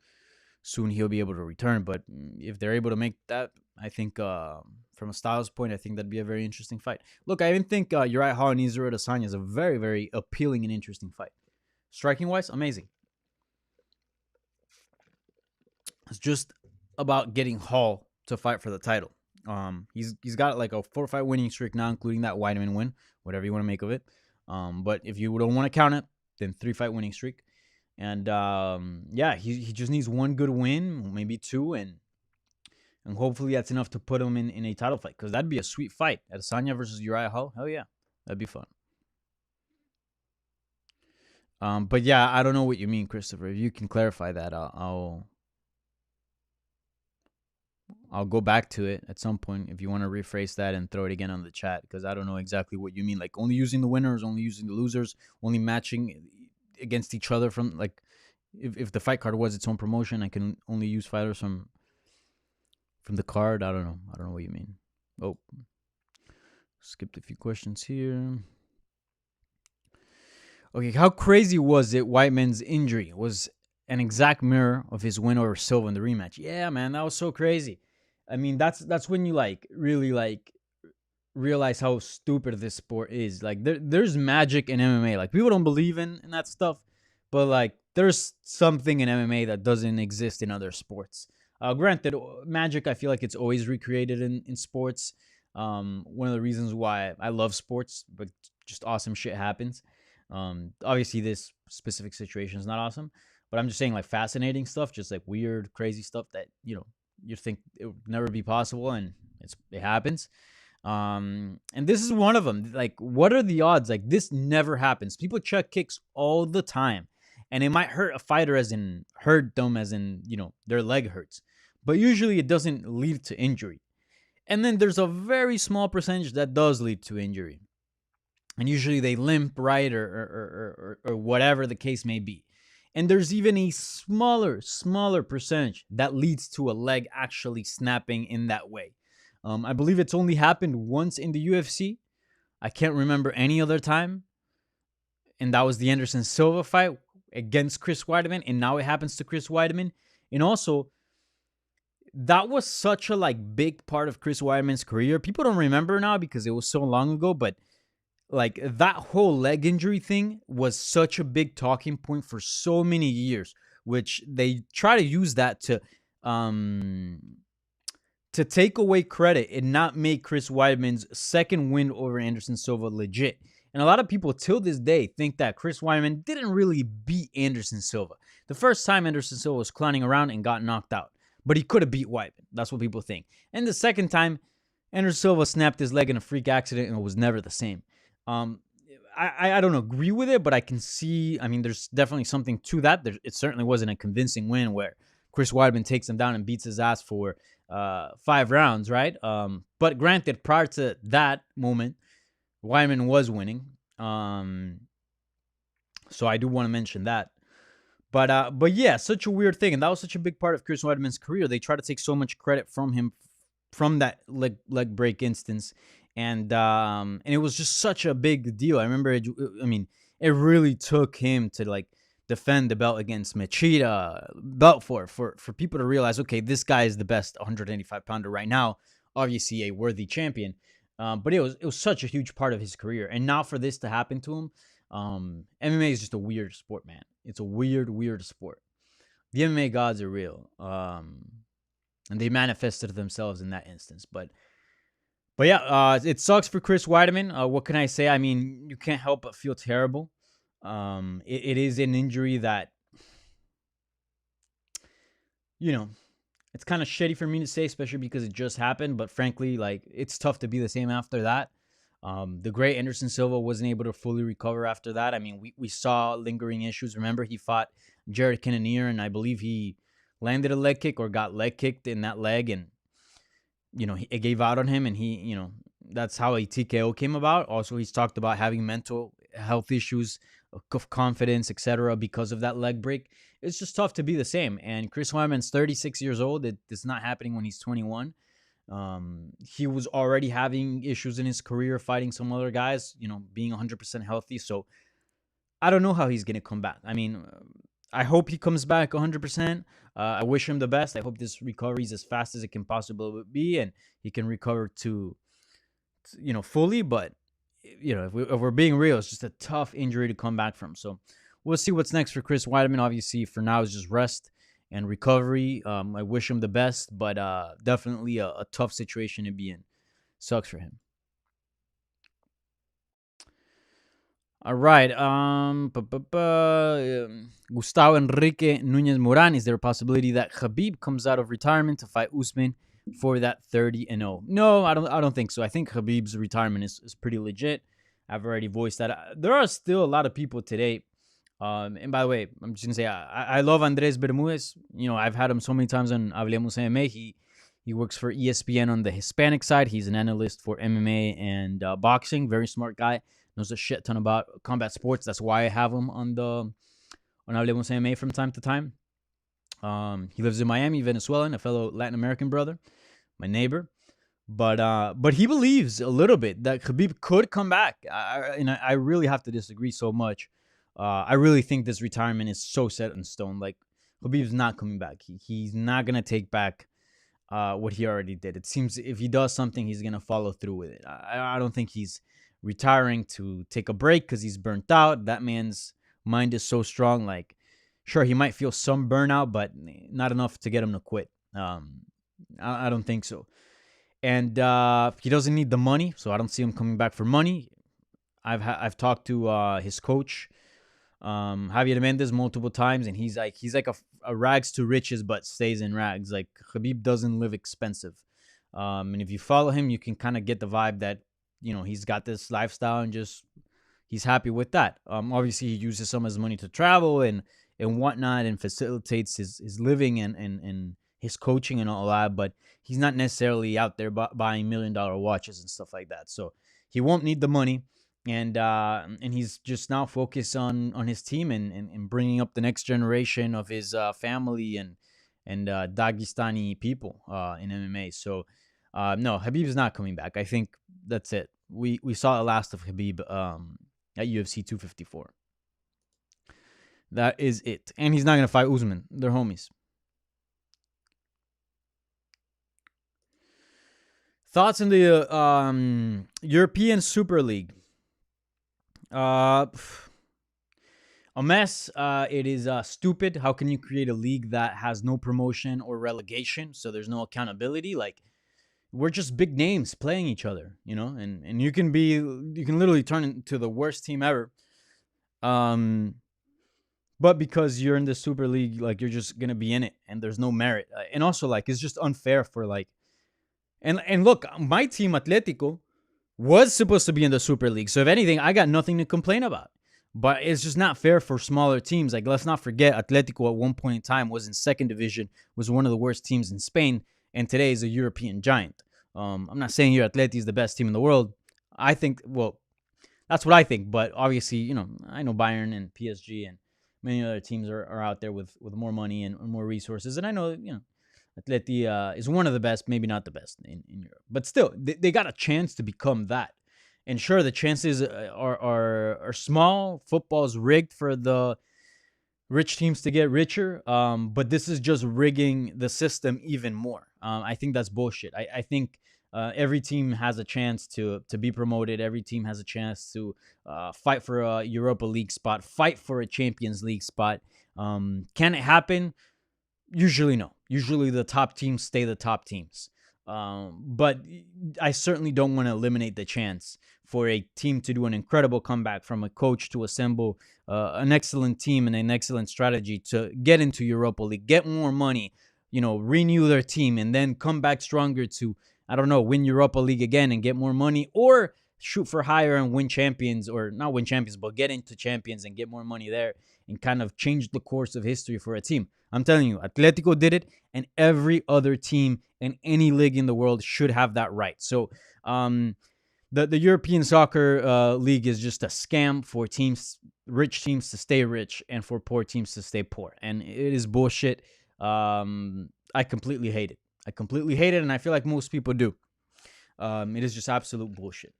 soon he'll be able to return. But if they're able to make that, I think from a styles point, I think that'd be a very interesting fight. Look, I even think Uriah Hall and Israel Adesanya is a very, very appealing and interesting fight. Striking wise, amazing. It's just about getting Hall to fight for the title. He's got like a 4-fight winning streak now, including that Weidman win, whatever you want to make of it. But if you don't want to count it, then 3-fight winning streak. And yeah, he just needs one good win, maybe two, and hopefully that's enough to put him in a title fight, because that'd be a sweet fight. Adesanya versus Uriah Hall, hell yeah, that'd be fun. But yeah, I don't know what you mean, Christopher. If you can clarify that, I'll go back to it at some point if you want to rephrase that and throw it again on the chat, because I don't know exactly what you mean. Like only using the winners, only using the losers, only matching against each other from like if the fight card was its own promotion, I can only use fighters from the card. I don't know what you mean. Oh, skipped a few questions here. Okay, how crazy was it? Whiteman's injury was an exact mirror of his win over Silva in the rematch. Yeah, man, that was so crazy. I mean, that's when you like really like realize how stupid this sport is. Like there's magic in MMA. Like people don't believe in that stuff, but like there's something in MMA that doesn't exist in other sports. Granted, magic, I feel like it's always recreated in sports. One of the reasons why I love sports, but just awesome shit happens. Obviously this specific situation is not awesome, but I'm just saying like fascinating stuff, just like weird, crazy stuff that, you know, you think it would never be possible, and it happens. And this is one of them. Like, what are the odds? Like, this never happens. People check kicks all the time, and it might hurt a fighter, as in hurt them, as in, you know, their leg hurts, but usually it doesn't lead to injury. And then there's a very small percentage that does lead to injury, and usually they limp, right, or whatever the case may be. And there's even a smaller percentage that leads to a leg actually snapping in that way. I believe it's only happened once in the UFC. I can't remember any other time. And that was the Anderson Silva fight against Chris Weidman. And now it happens to Chris Weidman. And also, that was such a like big part of Chris Weidman's career. People don't remember now because it was so long ago, but like that whole leg injury thing was such a big talking point for so many years, which they try to use that to take away credit and not make Chris Weidman's second win over Anderson Silva legit. And a lot of people till this day think that Chris Weidman didn't really beat Anderson Silva. The first time Anderson Silva was clowning around and got knocked out, but he could have beat Weidman. That's what people think. And the second time, Anderson Silva snapped his leg in a freak accident and it was never the same. I don't agree with it, but I can see, I mean, there's definitely something to that. It certainly wasn't a convincing win where Chris Weidman takes him down and beats his ass for 5 rounds, right? But granted, prior to that moment, Weidman was winning. So I do want to mention that. But yeah, such a weird thing. And that was such a big part of Chris Weidman's career. They try to take so much credit from him from that leg break instance. And it was just such a big deal. I remember, it really took him to like defend the belt against Machida, Belfort, for people to realize, okay, this guy is the best 185-pounder right now. Obviously, a worthy champion. But it was such a huge part of his career. And now for this to happen to him, MMA is just a weird sport, man. It's a weird sport. The MMA gods are real. And they manifested themselves in that instance. But yeah, it sucks for Chris Weidman. What can I say? I mean, you can't help but feel terrible. It is an injury that, you know, it's kind of shitty for me to say, especially because it just happened. But frankly, like, it's tough to be the same after that. The great Anderson Silva wasn't able to fully recover after that. I mean, we saw lingering issues. Remember, he fought Jared Cannonier, and I believe he landed a leg kick or got leg kicked in that leg, and you know, it gave out on him, and he, you know, that's how a TKO came about. Also, he's talked about having mental health issues, of confidence, etc., because of that leg break. It's just tough to be the same. And Chris Weidman's 36 years old. It's not happening when he's 21. He was already having issues in his career fighting some other guys, being 100% healthy. So I don't know how he's going to come back. I mean, I hope he comes back 100%. I wish him the best. I hope this recovery is as fast as it can possibly be and he can recover to fully. But, if we're being real, it's just a tough injury to come back from. So we'll see what's next for Chris Weidman. Obviously, for now, it's just rest and recovery. I wish him the best, but definitely a tough situation to be in. Sucks for him. All right. Gustavo Enrique Nunez Moran. Is there a possibility that Khabib comes out of retirement to fight Usman for that 30-0? No, I don't think so. I think Khabib's retirement is pretty legit. I've already voiced that. There are still a lot of people today. And by the way, I'm just gonna say I love Andres Bermudez. I've had him so many times on Hablemos MMA. He works for ESPN on the Hispanic side. He's an analyst for MMA and boxing. Very smart guy. Knows a shit ton about combat sports. That's why I have him on Hablemos MMA from time to time. He lives in Miami, Venezuelan, a fellow Latin American brother, my neighbor. But he believes a little bit that Khabib could come back. I really have to disagree so much. I really think this retirement is so set in stone. Like, Khabib's not coming back. He's not gonna take back what he already did. It seems if he does something, he's gonna follow through with it. I don't think he's retiring to take a break because he's burnt out. That man's mind is so strong. Like, sure, he might feel some burnout, but not enough to get him to quit. I don't think so. And he doesn't need the money, so I don't see him coming back for money. I've talked to his coach, Javier Mendez, multiple times, and he's like a rags to riches, but stays in rags. Like, Khabib doesn't live expensive. And if you follow him, you can kind of get the vibe that he's got this lifestyle and just he's happy with that. Obviously, he uses some of his money to travel and whatnot and facilitates his living and his coaching and all that. But he's not necessarily out there buying $1 million watches and stuff like that. So he won't need the money. And he's just now focused on his team and bringing up the next generation of his family and Dagestani people in MMA. So no, Habib is not coming back. I think that's it. We saw the last of Habib at UFC 254. That is it. And he's not going to fight Usman. They're homies. Thoughts on the European Super League? A mess. It is stupid. How can you create a league that has no promotion or relegation? So there's no accountability. Like, we're just big names playing each other, and you can literally turn into the worst team ever. But because you're in the Super League, like, you're just gonna be in it, and there's no merit. And also, like, it's just unfair for and look, my team Atletico was supposed to be in the Super League, so if anything, I got nothing to complain about. But it's just not fair for smaller teams. Like, let's not forget, Atletico at one point in time was in second division, was one of the worst teams in Spain, and today is a European giant. I'm not saying your Atleti is the best team in the world. I think, well, that's what I think. But obviously, I know Bayern and PSG and many other teams are out there with more money and more resources. And I know, Atleti is one of the best, maybe not the best in Europe. But still, they got a chance to become that. And sure, the chances are small. Football is rigged for the rich teams to get richer. But this is just rigging the system even more. I think that's bullshit. I think every team has a chance to be promoted. Every team has a chance to fight for a Europa League spot, fight for a Champions League spot. Can it happen? Usually no. Usually the top teams stay the top teams. But I certainly don't want to eliminate the chance for a team to do an incredible comeback, from a coach to assemble an excellent team and an excellent strategy to get into Europa League, get more money, renew their team, and then come back stronger to, I don't know, win Europa League again and get more money, or shoot for higher and win champions, or not win champions, but get into champions and get more money there and kind of change the course of history for a team. I'm telling you, Atletico did it, and every other team in any league in the world should have that right. So the European Soccer League is just a scam for rich teams to stay rich and for poor teams to stay poor. And it is bullshit. I completely hate it. I completely hate it, and I feel like most people do. It is just absolute bullshit.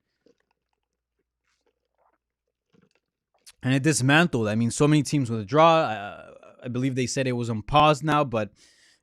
And it dismantled. I mean, so many teams withdraw. I believe they said it was on pause now, but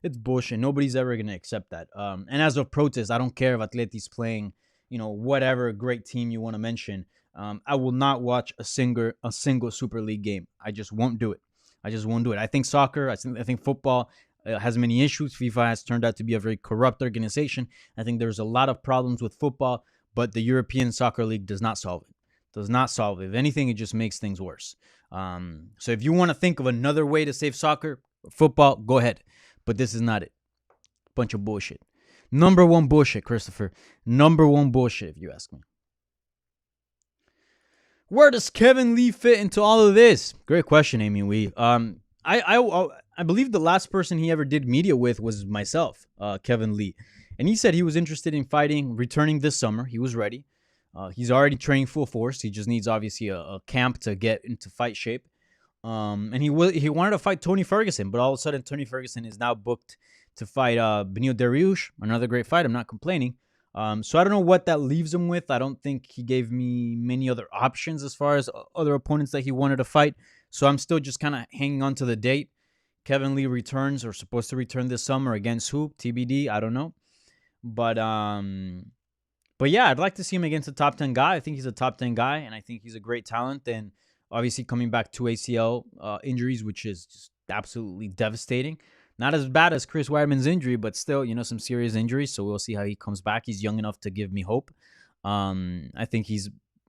it's bullshit. Nobody's ever gonna accept that. And as of protest, I don't care if Atleti's playing, whatever great team you want to mention. I will not watch a single Super League game. I just won't do it. I just won't do it. I think soccer, I think football has many issues. FIFA has turned out to be a very corrupt organization. I think there's a lot of problems with football, but the European Soccer League does not solve it. Does not solve it. If anything, it just makes things worse. So if you want to think of another way to save soccer, football, go ahead. But this is not it. Bunch of bullshit. Number one bullshit, Christopher. Number one bullshit, if you ask me. Where does Kevin Lee fit into all of this? Great question, Amy Wee. I believe the last person he ever did media with was myself, Kevin Lee. And he said he was interested in fighting, returning this summer. He was ready. He's already training full force. He just needs, obviously, a camp to get into fight shape. And he wanted to fight Tony Ferguson, but all of a sudden Tony Ferguson is now booked to fight Benil Dariush, another great fight. I'm not complaining. So I don't know what that leaves him with. I don't think he gave me many other options as far as other opponents that he wanted to fight. So I'm still just kind of hanging on to the date. Kevin Lee returns, or supposed to return this summer, against who? TBD. I don't know. But yeah, I'd like to see him against a top 10 guy. I think he's a top 10 guy, and I think he's a great talent. And obviously coming back to ACL injuries, which is just absolutely devastating. Not as bad as Chris Weidman's injury, but still, some serious injuries. So we'll see how he comes back. He's young enough to give me hope. I think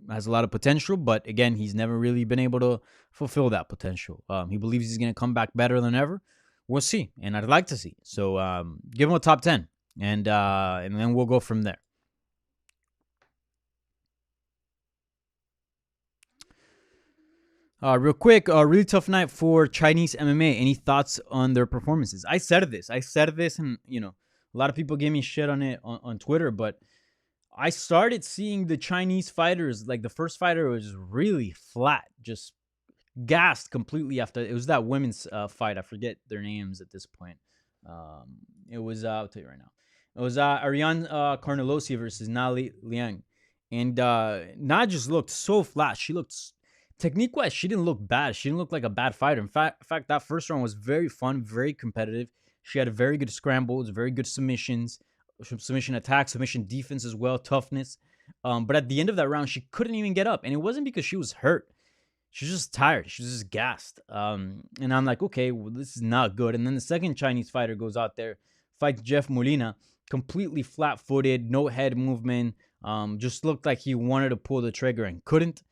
has a lot of potential, but again, he's never really been able to fulfill that potential. He believes he's going to come back better than ever. We'll see, and I'd like to see. So give him a top 10, and then we'll go from there. Real quick, really tough night for Chinese MMA. Any thoughts on their performances? I said this, and a lot of people gave me shit on it on Twitter, but I started seeing the Chinese fighters, like the first fighter was really flat, just gassed completely after. It was that women's fight. I forget their names at this point. It was, I'll tell you right now. It was Ariane Carnelosi versus Na Liang. And Na just looked so flat. She looked, technique-wise, she didn't look bad. She didn't look like a bad fighter. In fact, that first round was very fun, very competitive. She had very good scrambles, very good submissions, submission attack, submission defense as well, toughness. But at the end of that round, she couldn't even get up. And it wasn't because she was hurt. She was just tired. She was just gassed. And I'm like, okay, well, this is not good. And then the second Chinese fighter goes out there, fights Jeff Molina, completely flat-footed, no head movement. Just looked like he wanted to pull the trigger and couldn't.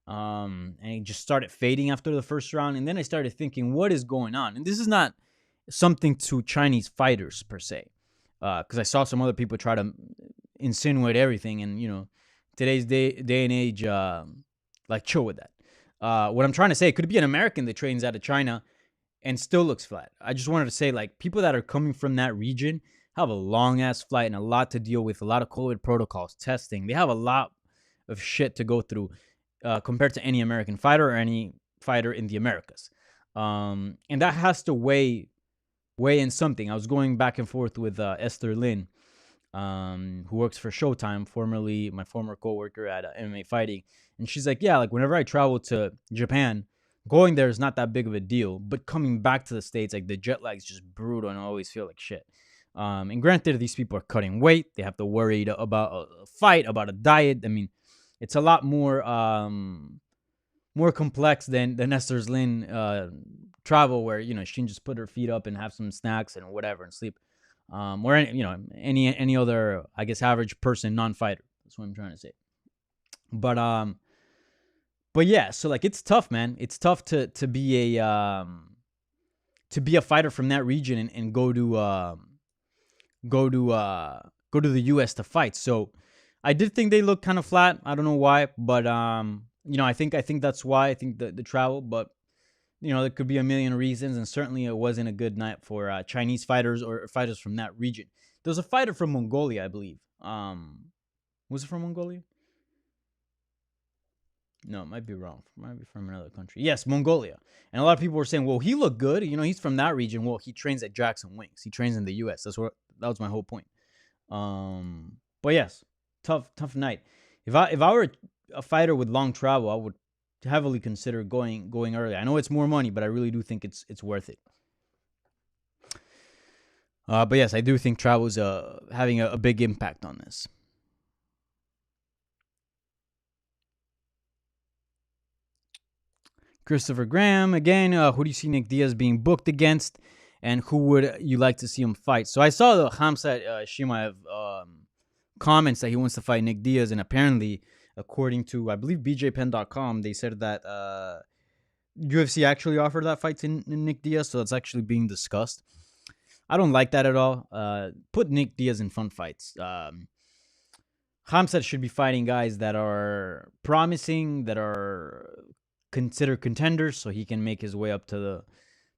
And he just started fading after the first round. And then I started thinking, what is going on? And this is not something to Chinese fighters per se, because I saw some other people try to insinuate everything. And, today's day and age, like, chill with that. What I'm trying to say, it could be an American that trains out of China and still looks flat. I just wanted to say, like, people that are coming from that region have a long-ass flight and a lot to deal with, a lot of COVID protocols, testing. They have a lot of shit to go through compared to any American fighter or any fighter in the Americas. And that has to weigh in something. I was going back and forth with Esther Lin, who works for Showtime, formerly my former coworker at MMA Fighting. And she's like, yeah, like whenever I travel to Japan, going there is not that big of a deal. But coming back to the States, like the jet lag is just brutal and I always feel like shit. And granted, these people are cutting weight. They have to worry about a fight, about a diet. I mean, it's a lot more complex than Esther Lin travel, where she can just put her feet up and have some snacks and whatever and sleep. Or any other, I guess, average person, non-fighter. That's what I'm trying to say. But yeah, so like it's tough, man. It's tough to be a fighter from that region and go to the US to fight. So I did think they looked kind of flat. I don't know why, but I think that's why. I think the travel, but there could be a million reasons, and certainly it wasn't a good night for Chinese fighters or fighters from that region. There was a fighter from Mongolia, I believe. Was it from Mongolia? No, it might be wrong. Might be from another country. Yes, Mongolia. And a lot of people were saying, well, he looked good. He's from that region. Well, he trains at Jackson Wings. He trains in the U.S. That was my whole point. But yes, tough night. If I were a fighter with long travel, I would heavily consider going early. I know it's more money, but I really do think it's worth it. But yes, I do think travel is having a big impact on this. Christopher Graham, again, who do you see Nick Diaz being booked against, and who would you like to see him fight? So I saw the Khamzat Chimaev comments that he wants to fight Nick Diaz, and apparently, according to, I believe, BJPen.com, they said that UFC actually offered that fight to Nick Diaz, so it's actually being discussed. I don't like that at all. Put Nick Diaz in fun fights. Khamzat should be fighting guys that are promising, that are considered contenders, so he can make his way up to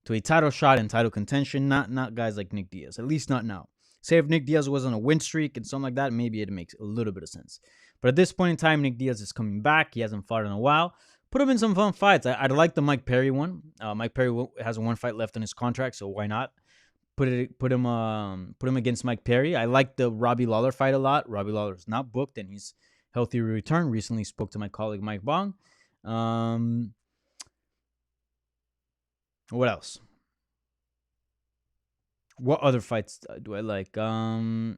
a title shot and title contention. Not guys like Nick Diaz, at least not now. Say if Nick Diaz was on a win streak and something like that, maybe it makes a little bit of sense. But at this point in time, Nick Diaz is coming back. He hasn't fought in a while. Put him in some fun fights. I'd like the Mike Perry one. Mike Perry has one fight left on his contract, so why not? Put him against Mike Perry. I like the Robbie Lawler fight a lot. Robbie Lawler is not booked, and he's healthy return. Recently spoke to my colleague Mike Bong. What else? What other fights do I like? I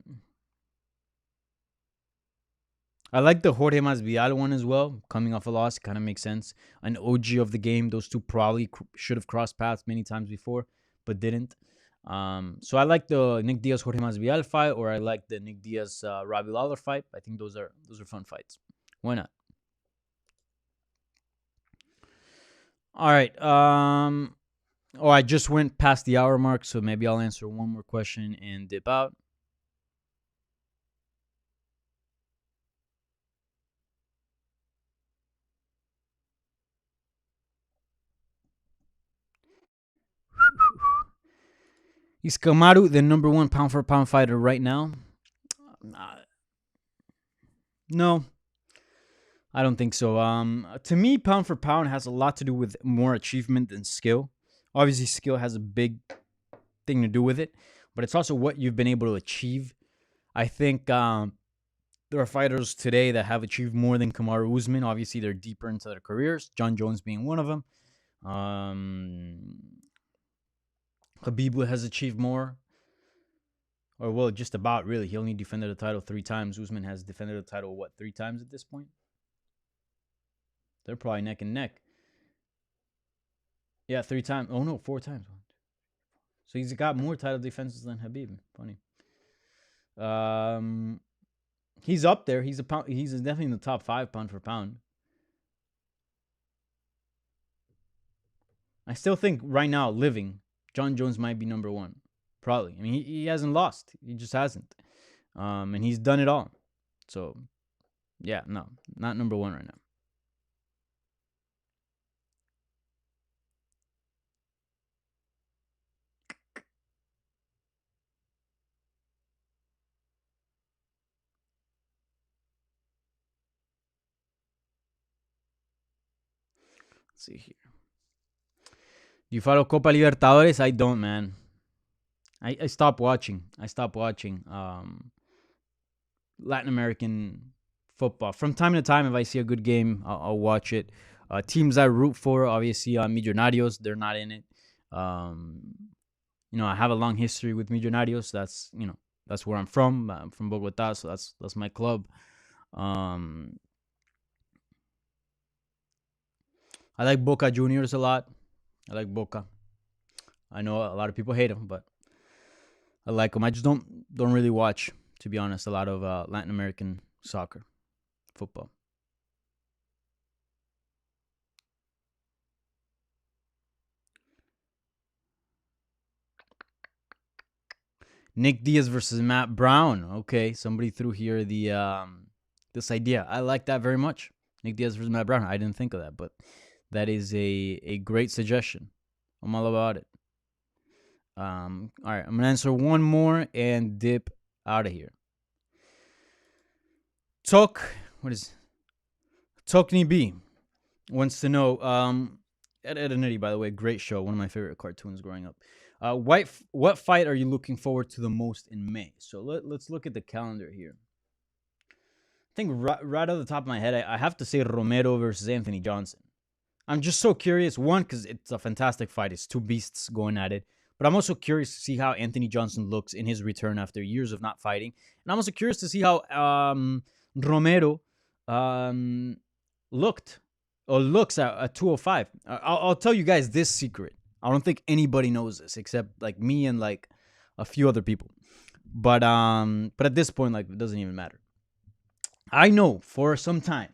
like the Jorge Masvidal one as well. Coming off a loss, kind of makes sense. An OG of the game. Those two probably should have crossed paths many times before, but didn't. So I like the Nick Diaz Jorge Masvidal fight, or I like the Nick Diaz Robbie Lawler fight. I think those are fun fights. Why not? All right. I just went past the hour mark, so maybe I'll answer one more question and dip out. Is Kamaru the number one pound for pound fighter right now? No, I don't think so. To me, pound for pound has a lot to do with more achievement than skill. Obviously, skill has a big thing to do with it, but it's also what you've been able to achieve. I think there are fighters today that have achieved more than Kamaru Usman. Obviously, they're deeper into their careers. John Jones being one of them. Khabib has achieved more. Or, well, just about, really. He only defended the title 3 times. Usman has defended the title, 3 times at this point? They're probably neck and neck. Yeah, 3 times. Oh, no, 4 times. So he's got more title defenses than Khabib. Funny. He's up there. He's definitely in the top 5 pound for pound. I still think right now, living, John Jones might be number 1. Probably. I mean, he hasn't lost. He just hasn't. And he's done it all. So, yeah, no, not number 1 right now. Let's see here. Do you follow Copa Libertadores? I don't, man. I stopped watching. Latin American football. From time to time, if I see a good game, I'll watch it. Teams I root for, obviously, Millonarios, they're not in it. I have a long history with Millonarios. That's where I'm from. I'm from Bogota, so that's my club. I like Boca Juniors a lot. I like Boca. I know a lot of people hate them, but I like them. I just don't really watch, to be honest, a lot of Latin American soccer, football. Nick Diaz versus Matt Brown. Okay, somebody threw here this idea. I like that very much. Nick Diaz versus Matt Brown. I didn't think of that, but that is a great suggestion. I'm all about it. All right, I'm gonna answer one more and dip out of here. Tokni B. wants to know, Ed, Ed and Eddie, by the way, great show. One of my favorite cartoons growing up. What fight are you looking forward to the most in May? So let's look at the calendar here. I think right off the top of my head, I have to say Romero versus Anthony Johnson. I'm just so curious. One, because it's a fantastic fight. It's two beasts going at it. But I'm also curious to see how Anthony Johnson looks in his return after years of not fighting. And I'm also curious to see how Romero um, looked or looks at 205. I'll tell you guys this secret. I don't think anybody knows this except like me and like a few other people. But at this point, like, it doesn't even matter. I know for some time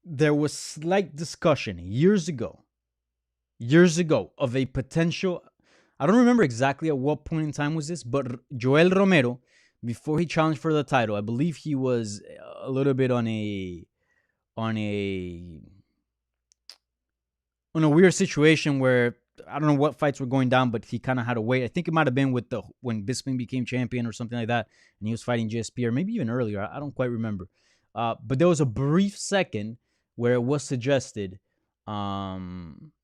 there was slight discussion years ago of a potential. I don't remember exactly at what point in time was this, but Joel Romero, before he challenged for the title, I believe he was a little bit on a weird situation where I don't know what fights were going down, but he kind of had to wait. I think it might have been with when Bisping became champion or something like that, and he was fighting GSP, or maybe even earlier. I don't quite remember. But there was a brief second where it was suggested by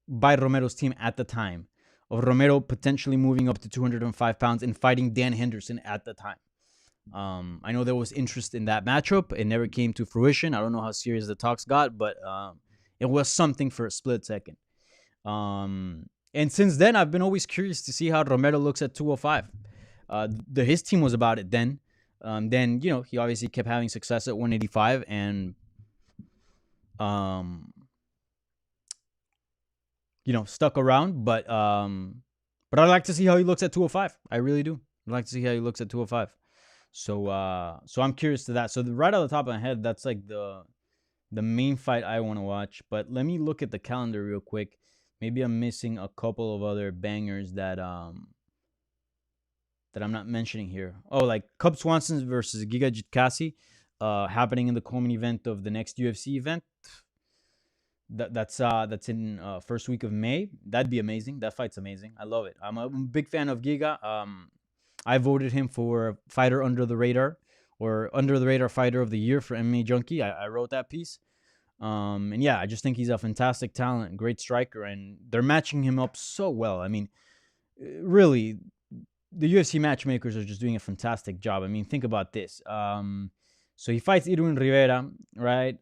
Romero's team at the time of Romero potentially moving up to 205 pounds and fighting Dan Henderson at the time. I know there was interest in that matchup. It never came to fruition. I don't know how serious the talks got, but it was something for a split second. And since then, I've been always curious to see how Romero looks at 205. His team was about it then. Then, he obviously kept having success at 185 and, stuck around. But I'd like to see how he looks at 205. I really do. I'd like to see how he looks at 205. So I'm curious to that. So right off the top of my head, that's like the main fight I want to watch. But let me look at the calendar real quick. Maybe I'm missing a couple of other bangers that I'm not mentioning here. Oh, like Cub Swanson versus Giga Jitkasi, happening in the co-main event of the next UFC event. That's in first week of May. That'd be amazing. That fight's amazing. I love it. I'm a big fan of Giga. I voted him for fighter under the radar or under the radar fighter of the year for MMA Junkie. I wrote that piece. And yeah, I just think he's a fantastic talent, great striker, and they're matching him up so well. I mean, really, the UFC matchmakers are just doing a fantastic job. I mean, think about this. So he fights Irwin Rivera, right?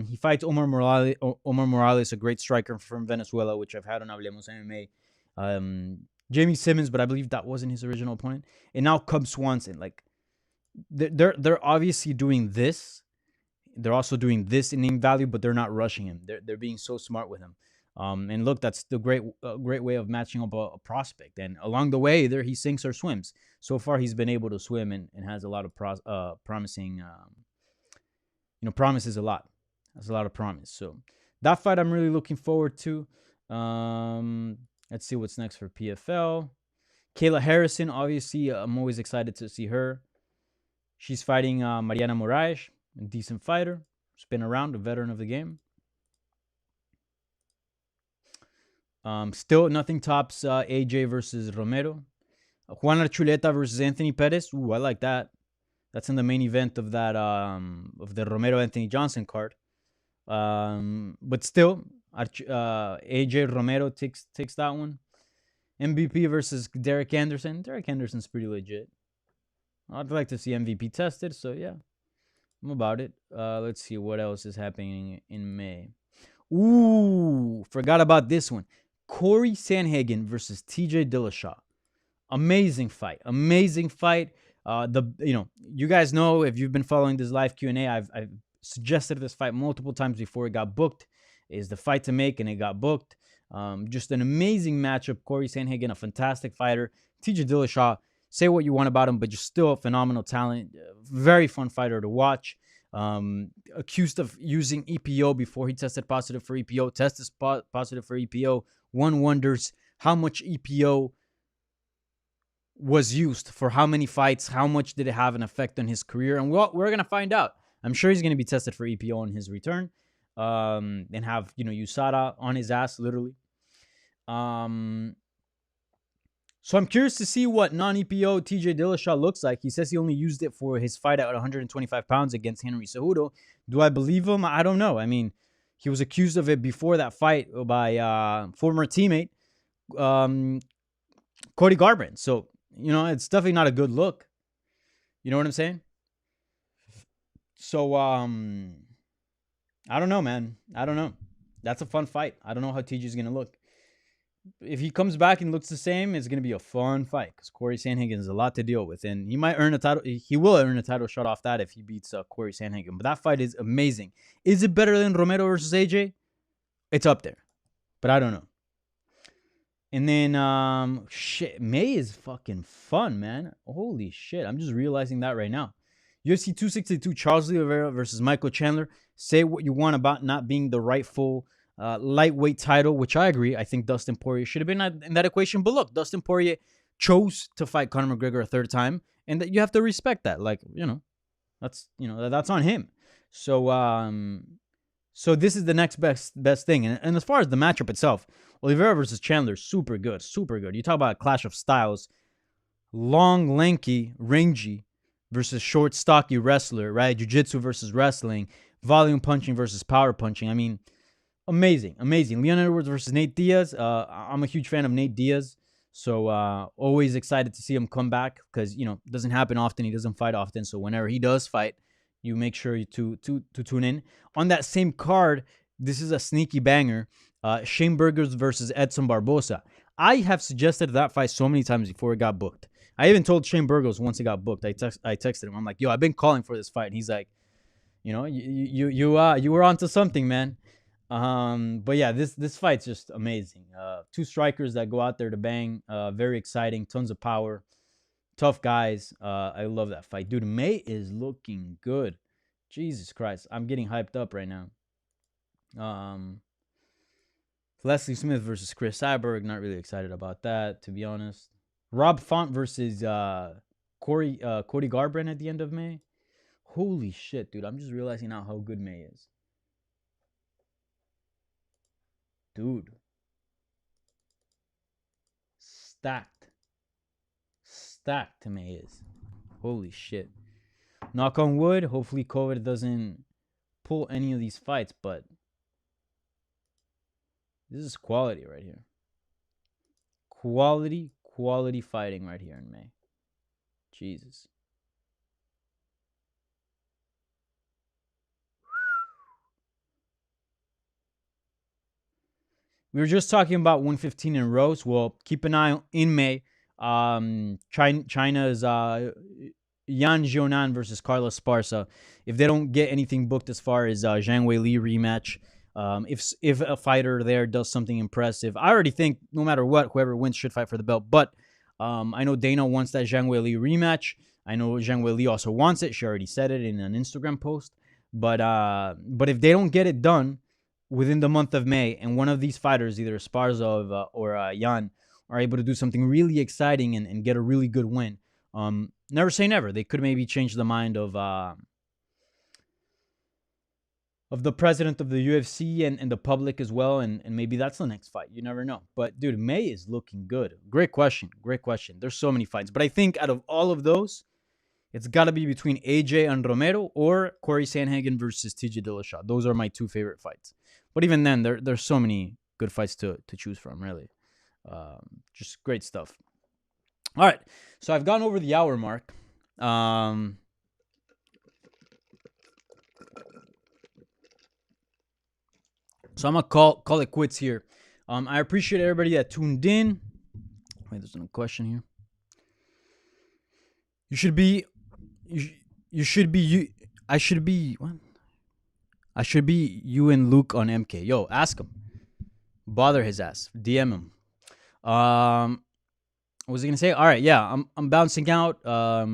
He fights Omar Morales, a great striker from Venezuela, which I've had on Hablemos MMA. Jamie Simmons, but I believe that wasn't his original opponent. And now Cub Swanson. Like, they're obviously doing this. They're also doing this in name value, but they're not rushing him. They're being so smart with him. And look, that's the great way of matching up a prospect. And along the way, there he sinks or swims. So far, he's been able to swim and has a lot of promising. Promises a lot. That's a lot of promise. So that fight I'm really looking forward to. Let's see what's next for PFL. Kayla Harrison, obviously, I'm always excited to see her. She's fighting Mariana Moraes, a decent fighter. She's been around, a veteran of the game. Still, nothing tops AJ versus Romero. Juan Archuleta versus Anthony Pettis. Ooh, I like that. That's in the main event of that of the Romero-Anthony Johnson card. But still, AJ Romero takes that one. MVP versus Derek Anderson. Derek Anderson's pretty legit. I'd like to see MVP tested, so yeah, I'm about it. Let's see what else is happening in May. Ooh, forgot about this one. Corey Sandhagen versus TJ Dillashaw. Amazing fight. You guys know, if you've been following this live Q&A, I've suggested this fight multiple times before it got booked. Is the fight to make, and it got booked. Just an amazing matchup. Corey Sandhagen, a fantastic fighter. TJ Dillashaw, say what you want about him, but just still a phenomenal talent. Very fun fighter to watch. Accused of using EPO before he tested positive for EPO. Tested positive for EPO. One wonders how much EPO was used for how many fights, how much did it have an effect on his career, and we're going to find out. I'm sure he's going to be tested for EPO on his return, and have, USADA on his ass, literally. So I'm curious to see what non-EPO TJ Dillashaw looks like. He says he only used it for his fight at 125 pounds against Henry Cejudo. Do I believe him? I don't know. I mean, He was accused of it before that fight by former teammate um, Cody Garbrandt. So, it's definitely not a good look. You know what I'm saying? So, I don't know, man. I don't know. That's a fun fight. I don't know how TJ is going to look. If he comes back and looks the same, it's going to be a fun fight because Corey Sandhagen has a lot to deal with. And he might earn a title. He will earn a title shot off that if he beats Corey Sandhagen. But that fight is amazing. Is it better than Romero versus AJ? It's up there. But I don't know. And then, May is fucking fun, man. Holy shit. I'm just realizing that right now. UFC 262, Charles Oliveira versus Michael Chandler. Say what you want about not being the rightful lightweight title, which I agree. I think Dustin Poirier should have been in that equation. But look, Dustin Poirier chose to fight Conor McGregor a third time. And that you have to respect that. Like, that's on him. So this is the next best thing. And as far as the matchup itself, Oliveira versus Chandler, super good, super good. You talk about a clash of styles. Long, lanky, rangy versus short, stocky wrestler, right? Jiu-jitsu versus wrestling. Volume punching versus power punching. I mean, amazing, amazing. Leon Edwards versus Nate Diaz. I'm a huge fan of Nate Diaz. So always excited to see him come back because, it doesn't happen often. He doesn't fight often. So whenever he does fight, you make sure to tune in. On that same card, this is a sneaky banger. Shane Burgos versus Edson Barbosa. I have suggested that fight so many times before it got booked. I even told Shane Burgos once it got booked. I texted him. I'm like, yo, I've been calling for this fight. And he's like, you were onto something, man. But yeah, this fight's just amazing. Two strikers that go out there to bang. Very exciting. Tons of power. Tough guys. I love that fight. Dude, May is looking good. Jesus Christ. I'm getting hyped up right now. Leslie Smith versus Chris Cyborg. Not really excited about that, to be honest. Rob Font versus Cody Garbrandt at the end of May. Holy shit, dude. I'm just realizing now how good May is. Dude. Stacked May is. Holy shit. Knock on wood. Hopefully COVID doesn't pull any of these fights, but this is quality right here. Quality fighting right here in May. Jesus. We were just talking about 115 in rows. Well, keep an eye in May. China's Yan Xiaonan versus Carlos Esparza. If they don't get anything booked as far as Zhang Weili rematch, if a fighter there does something impressive, I already think no matter what, whoever wins should fight for the belt. But I know Dana wants that Zhang Weili rematch. I know Zhang Weili also wants it. She already said it in an Instagram post. But if they don't get it done within the month of May, and one of these fighters, either Esparza or Yan, are able to do something really exciting and get a really good win, never say never. They could maybe change the mind of the president of the UFC and the public as well, and maybe that's the next fight. You never know. But, dude, May is looking good. Great question. There's so many fights. But I think out of all of those, it's got to be between AJ and Romero or Corey Sandhagen versus TJ Dillashaw. Those are my two favorite fights. But even then, there's so many good fights to choose from, really. Just great stuff. All right. So I've gone over the hour mark. So I'm going to call it quits here. I appreciate everybody that tuned in. Wait, there's a question here. I should be you and Luke on MK. Yo, ask him. Bother his ass. DM him. What was he gonna say? All right, yeah, I'm bouncing out. I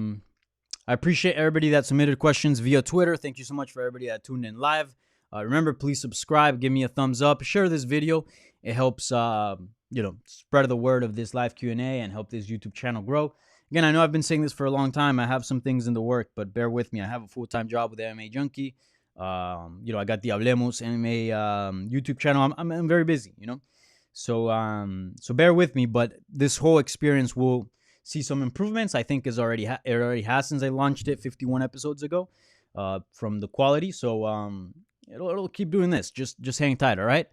appreciate everybody that submitted questions via Twitter. Thank you so much for everybody that tuned in live. Remember, please subscribe, give me a thumbs up, share this video. It helps spread the word of this live Q&A and help this YouTube channel grow. Again, I know I've been saying this for a long time. I have some things in the work, but bear with me. I have a full-time job with MMA Junkie. I got the Hablemos MMA YouTube channel. I'm very busy, So bear with me, but this whole experience will see some improvements. I think it already has since I launched it 51 episodes ago from the quality. So It'll keep doing this. Just hang tight, all right?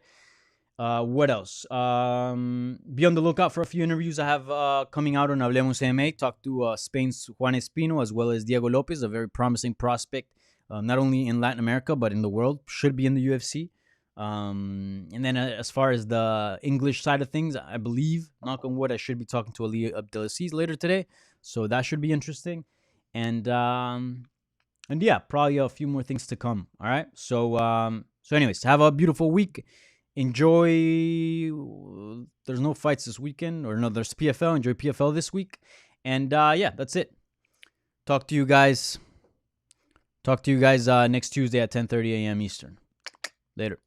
What else? Be on the lookout for a few interviews I have coming out on Hablemos MMA. Talk to Spain's Juan Espino as well as Diego Lopez, a very promising prospect, not only in Latin America but in the world. Should be in the UFC. And then as far as the English side of things, I believe, knock on wood, I should be talking to Ali Abdelaziz later today, so that should be interesting. And yeah, probably a few more things to come. All right. So anyways, have a beautiful week. Enjoy. There's no fights this weekend, or no, there's PFL. Enjoy PFL this week. And yeah, that's it. Talk to you guys next Tuesday at 10:30 a.m. Eastern. Later.